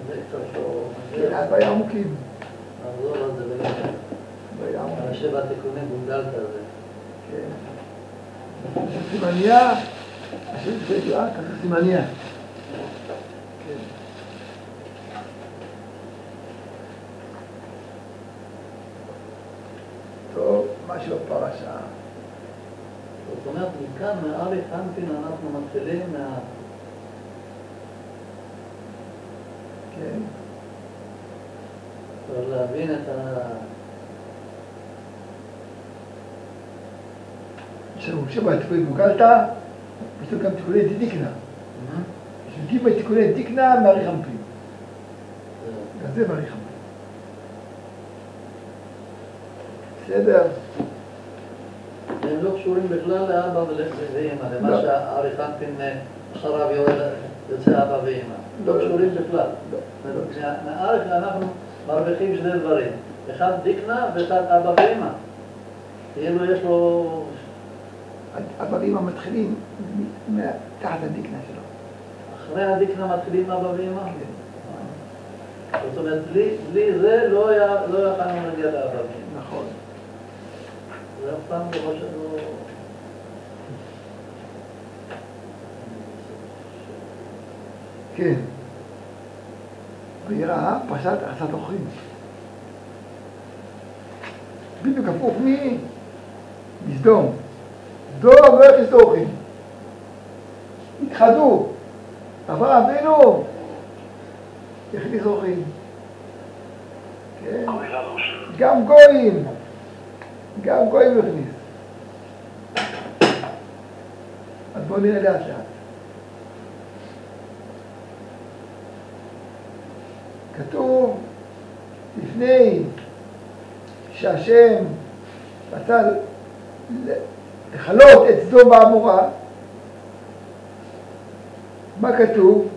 זה קצת לא... כן, הבעיה עמוקים. נחזור על זה ולכן. הבעיה עמוקים. על 7 תיקוני גולגלתא הזה. כן. סימניה. השם זה ידעה, ככה סימניה. כן. טוב, משהו בפרשה. זאת אומרת, מכאן, מארי חנפין, אנחנו מתחילים כן. כבר להבין את יש לנו 7 תיקוני גולגלתא, יש לנו גם תיקוני דיקנא. יש לנו ג' תיקוני דיקנא מארי חנפין. גם זה מארי חנפין. בסדר. הם לא קשורים בכלל לאבא ואמא, למה שהארי חנפין אחריו יוצא אבא ואמא. לא קשורים בכלל. מהארי אנחנו מרוויחים 2 דברים. אחד דיקנא ואחד אבא ואמא. כאילו יש לו... אבא ואמא מתחילים תחת הדיקנא שלו. אחרי הדיקנא מתחילים אבא ואמא? כן. זאת אומרת, בלי זה לא יכולנו להגיע לאבא ואמא. נכון. זה אף פעם בראש שלנו... כן. ויראה פרשת עשת אורחים. בדיוק הפוך מסדום. סדום לא הכניסו אורחים. התחדו. אברהם אבינו הכניס אורחים. כן. גם גויים הוא הכניס. אז בואו נראה לאט לאט. כתוב לפני שהשם רצה לכלות את סדום ועמורה, מה כתוב?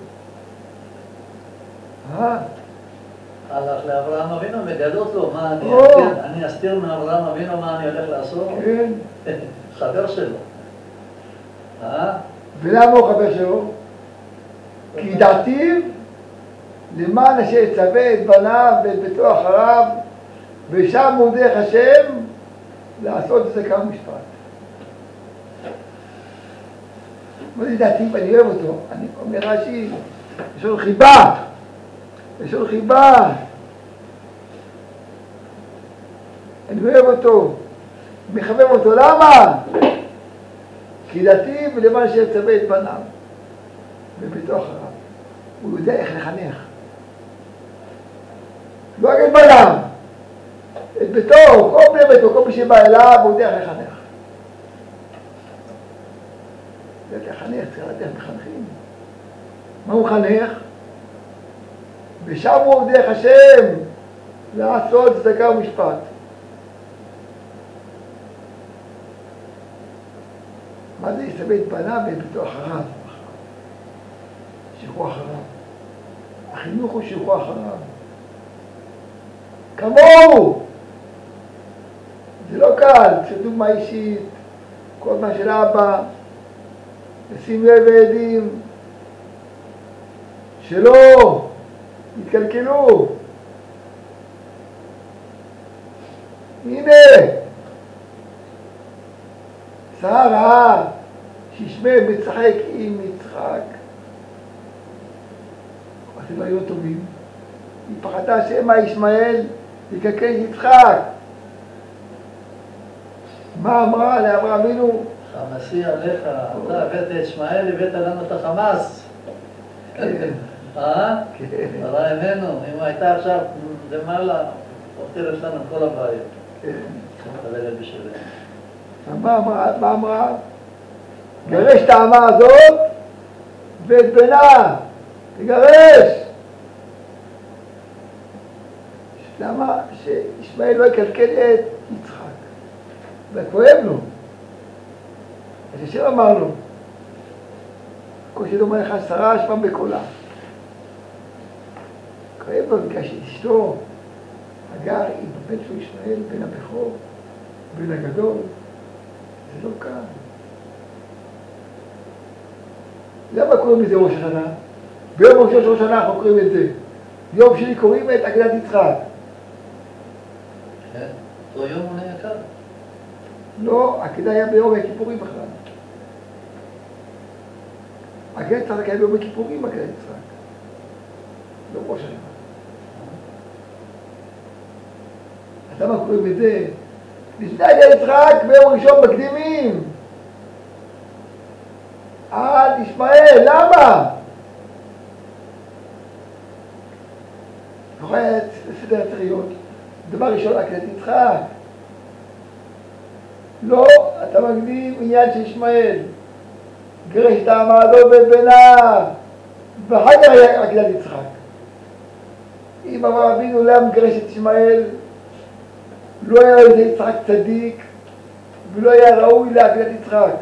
הלך לאברהם אבינו לגלות לו מה אני אסתיר מאברהם אבינו מה אני הולך לעשות? כן. חבר שלו. ולמה הוא חבר שלו? כי דעתיו למען אשר יצווה את בניו ואת ביתו אחריו ושם הוא דרך השם לעשות צדקה ומשפט. מה זה דעתיו? אני אוהב אותו. אני אומר רש"י, יש לו חיבה. יש לו חיבה. אני אוהב אותו. מחבב אותו. למה? כי דעתיו למען אשר יצווה את בניו וביתו אחריו. הוא יודע איך לחנך. לא רק את בניו, את ביתו, כל בני ביתו, כל מי שבא אליו, הוא יודע איך לחנך. הוא יודע איך לחנך, צריך לדעת איך מחנכים. מה הוא מחנך? ושם הוא דרך השם לעשות צדקה ומשפט. מה זה יצווה את בניו ואת ביתו אחריו? שילכו אחריו. החינוך הוא שילכו אחריו. כמוהו! זה לא קל, זה דוגמה אישית, כל מה של אבא, לשים לב לעדים, שלא יתקלקלו. הנה, שרה רעה, שישמעאל משחק עם יצחק. אתם היו טובים. היא פחדה שמא ישמעאל יקלקל את יצחק. מה אמרה לאברהם אבינו? חמסי עליך, אתה הבאת את ישמעאל, הבאת לנו את החמאס. כן. כן. הרע איננו, אם הייתה עכשיו למעלה, הותרת לנו כל הבעיות. כן. תדלת בשבילנו. מה אמרה? גרש את האמה הזאת ואת בנה. תגרש. למה? שישמעאל לא יקלקל את יצחק. וכואב לו. אז השם אמר לו, כל שדומה לך שרה אשמה בקולה. כואב לו בגלל שאשתו, הגר, היא בבן של ישמעאל, בין הבכור, בין הגדול. זה לא קל. למה קוראים לזה ראש השנה? ביום ראשון של ראש השנה אנחנו קוראים את זה. יום שני קוראים את עקדת יצחק. כן, אותו יום הוא נעקד. לא, עקדה היה ביום הכיפורים בכלל. עקדת יצחק היה ביום הכיפורים, עקדת יצחק. לא ראש השנה. אז למה קוראים את זה? לפני עקדת יצחק ביום ראשון מקדימים. על ישמעאל, למה? זוכרת סדר הטריות. דבר ראשון, עקדת יצחק. לא, אתה מקדים עניין של ישמעאל. גרש את האמה הזאת בבנה, ואחר כך היה עקדת יצחק. אם אברהם אבינו לא היה מגרש את ישמעאל, לא היה איזה יצחק צדיק, ולא היה ראוי לעקדת יצחק.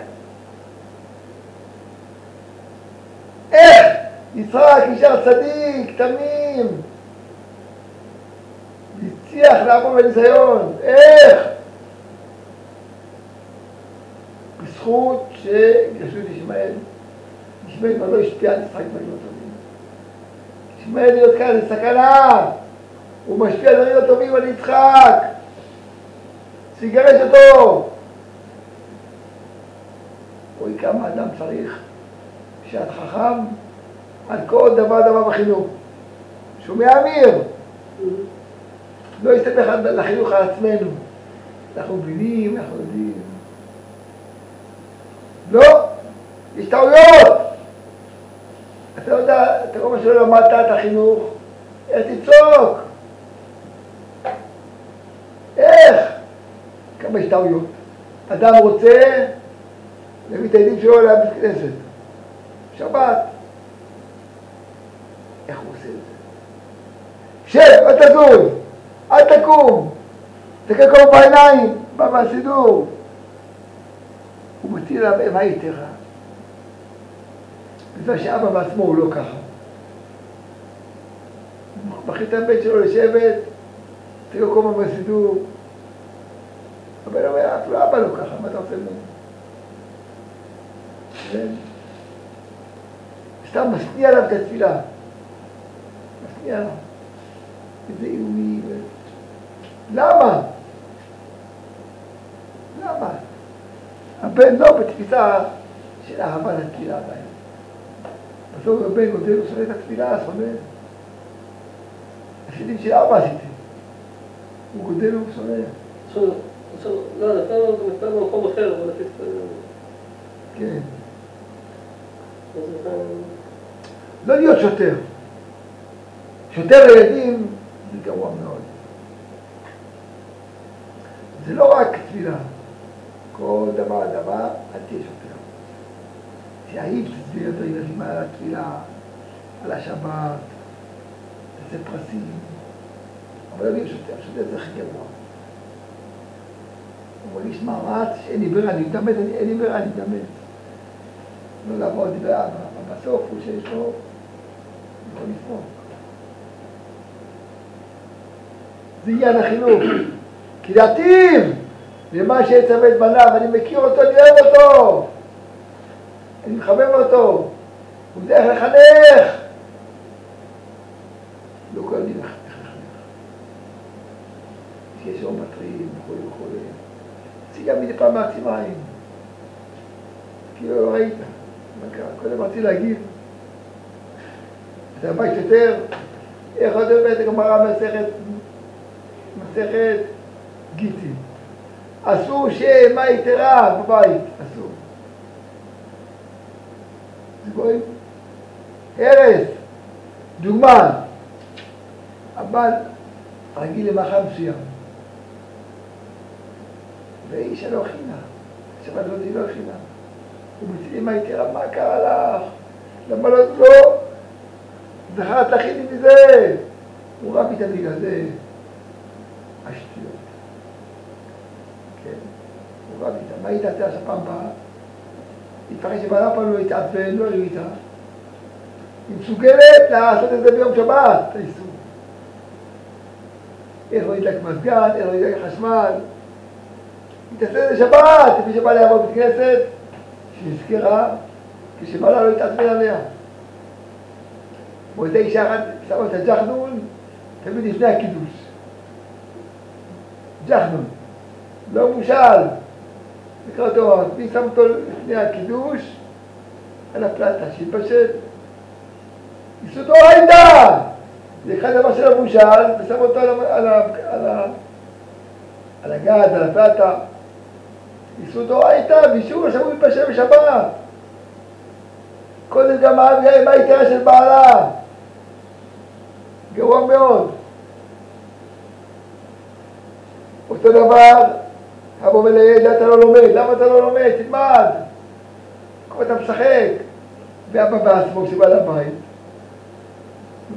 איך? יצחק נשאר צדיק, תמים. הצליח לעבור בניסיון. איך? בזכות שגרשו את ישמעאל. ישמעאל כבר לא השפיע על יצחק דברים לא טובים. ישמעאל להיות כאן זה סכנה. הוא משפיע על דברים לא טובים על יצחק. שיגרש אותו. רואה כמה אדם צריך שאת חכם על כל דבר בחינוך. שומע אמיר? לא יסתפך לחינוך על עצמנו. אנחנו מבינים, אנחנו יודעים. לא, יש טעויות. אתה יודע, אתה כל מה שלא למדת את החינוך, תצעוק. איך? כמה יש טעויות. אדם רוצה להביא את הילדים שלו לבית כנסת. שבת. איך הוא עושה את זה? שב, אל תזוז, אל תקום, תקע כל בעיניים, בא מהסידור. הוא מטיל עליו אימה יתרה. בגלל שאבא בעצמו הוא לא ככה. מכין את הבן שלו לשבת, תראו כל מה בסידור. הבן אומר, אפילו אבא לא ככה, מה אתה רוצה ממנו? סתם משניע עליו את התפילה. משניע עליו. איזה איומי. למה? למה? הבן לא בתפיסה של אהבה לתפילה עדיין. בסוף הבן גודל, הוא שונא את התפילה, שונא. השדים של אבא עשיתי. הוא גודל, הוא שונא. לא, נפל במקום אחר, אבל לפי כן. לא להיות שוטר. שוטר לילדים זה גרוע מאוד. זה לא רק תפילה. כל דבר, אל תהיה שוטר. שהאיב תצביע את הילדים על התפילה, על השבת, תעשה פרסים. אבל לא להיות שוטר, שוטר זה הכי גרוע. הוא מרגיש מאמץ, אין לי ברירה, אני מתאמץ, אין לי ברירה, אני מתאמץ. לא לעבוד, אבל בסוף הוא שיש לו, הוא יכול לפרוק. זה עניין החינוך. כי להתאים למה שיצווה את בניו, אני מכיר אותו, אני אוהב אותו. אני מחבב אותו. הוא יודע איך לחנך. לא כל דין איך לחנך. שיש אור מטרים, וכו'. הציגה מדי פעם מעצים עין. כאילו לא ראית. מה קרה? קודם רציתי להגיד. זה הבית יותר. איך עוד באמת הגמרא מסכת גיטין. אסור שמה יתרה בבית. אסור. זה גויים. הרס. דוגמה. הבעל רגיל למאכל מסוים. ואישה לא הכינה. שבת לא לא הכינה. הוא מציל מה יתרה, מה קרה לך? למה לא? זכרת להכיני מזה. הוא רב איתה בגלל זה. השטויות. כן. הוא רב איתה. מה איתה תעשה פעם באה? התפחד שבעלה פעם לא התעצבן, לא איתה. היא מסוגלת לעשות את זה ביום שבת, האיסור. איך לא ידלק מזגן, איך לא ידלק חשמל. היא תעשה את זה שבת, לפי שבא לעבוד בכנסת, שנזכרה, כשבעלה לא התעצבן עליה. ואיזה אישה אחת שמה את הג'חנון, תמיד לפני הקידוש. ג'חנון, לא מושל. נקרא אותו, מי שם אותו לפני הקידוש, על הפלטה, שהתפשט. יסודו הייתה! זה אחד דבר של המושל, ושם אותו על הגד, על הפלטה. יסודו הייתה, וישור עכשיו הוא מתפשט בשבת. קודם גם מה היתרה של בעלה. גרוע מאוד. אותו דבר, אבו מלעד, אתה לא לומד. למה אתה לא לומד? תלמד. כמו אתה משחק. ואבא בעצמו שבא לבית.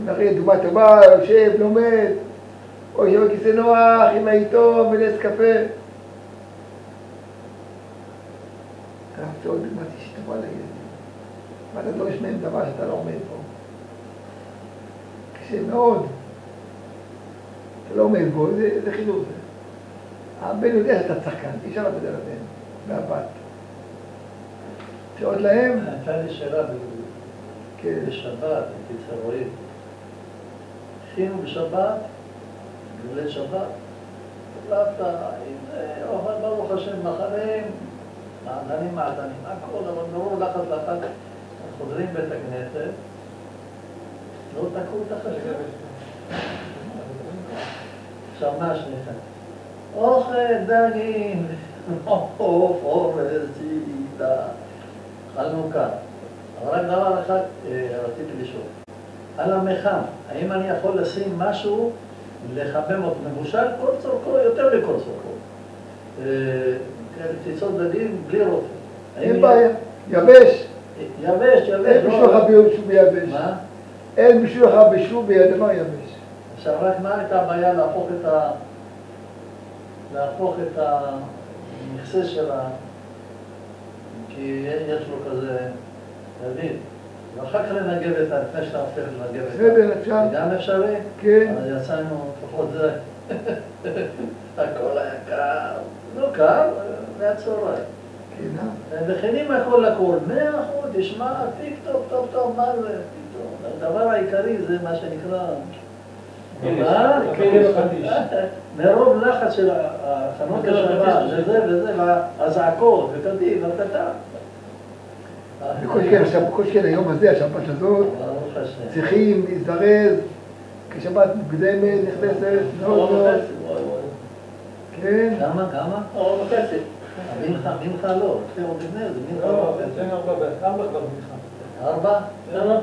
נראה דוגמה טובה, יושב, לומד. או יושב בכיסא נוח עם העיתון ונס קפה. אני רוצה עוד דוגמה שטובה לילדים. ואתה דורש מהם דבר שאתה לא עומד בו. קשה מאוד. אתה לא עומד בו, זה חינוך. הבן יודע שאתה צחקן, אי אפשר לבד על הבן, והבת. שעוד להם? הייתה לי שאלה בשבת, הייתי רואים. הכינו בשבת, בגלל שבת, לאפתה, אוכל ברוך השם, מחנים, מעדנים, הכל, אבל ברור לחץ, חוזרים בית הכנסת, לא תקעו את החשב. עכשיו מה השניכם? אוכל דגים, עוף, אורז, צידה, חנוכה. אבל רק דבר אחד רציתי לשאול. על המחם, האם אני יכול לשים משהו, לחמם אותו מבושל, כל צורכו, יותר מכל צורכו. ציצות דגים בלי רוטב. אין בעיה, יבש. יבש. אין בשבילך בישוב ביבש. מה? אין בשבילך בישוב בידמה יבש. עכשיו רק מה הייתה הבעיה להפוך את המכסה שלה, כי יש לו כזה, תבין, ואחר כך לנגב את ה... לפני שאתה מפתח לנגב את ה... בסדר, אפשר. זה גם אפשרי? כן. אז יצאנו, לפחות זה. הכל היה קר. לא קר, מהצהריים. כן, מכינים הכל לכל, 100%, תשמע, טיק טוב, מה זה? הדבר העיקרי זה מה שנקרא... מה? מרוב לחץ של ההכנות לשבת, וזה, והזעקות, וקדימה, וקטן. וכל שכן היום הזה, השבת הזאת, צריכים להזדרז, כשבת מוקדמת, נכנסת, מאוד מאוד. כן. כמה? 4:30. מנחה לא, זה מנחה לא, 4 כבר מנחה. 4? למה?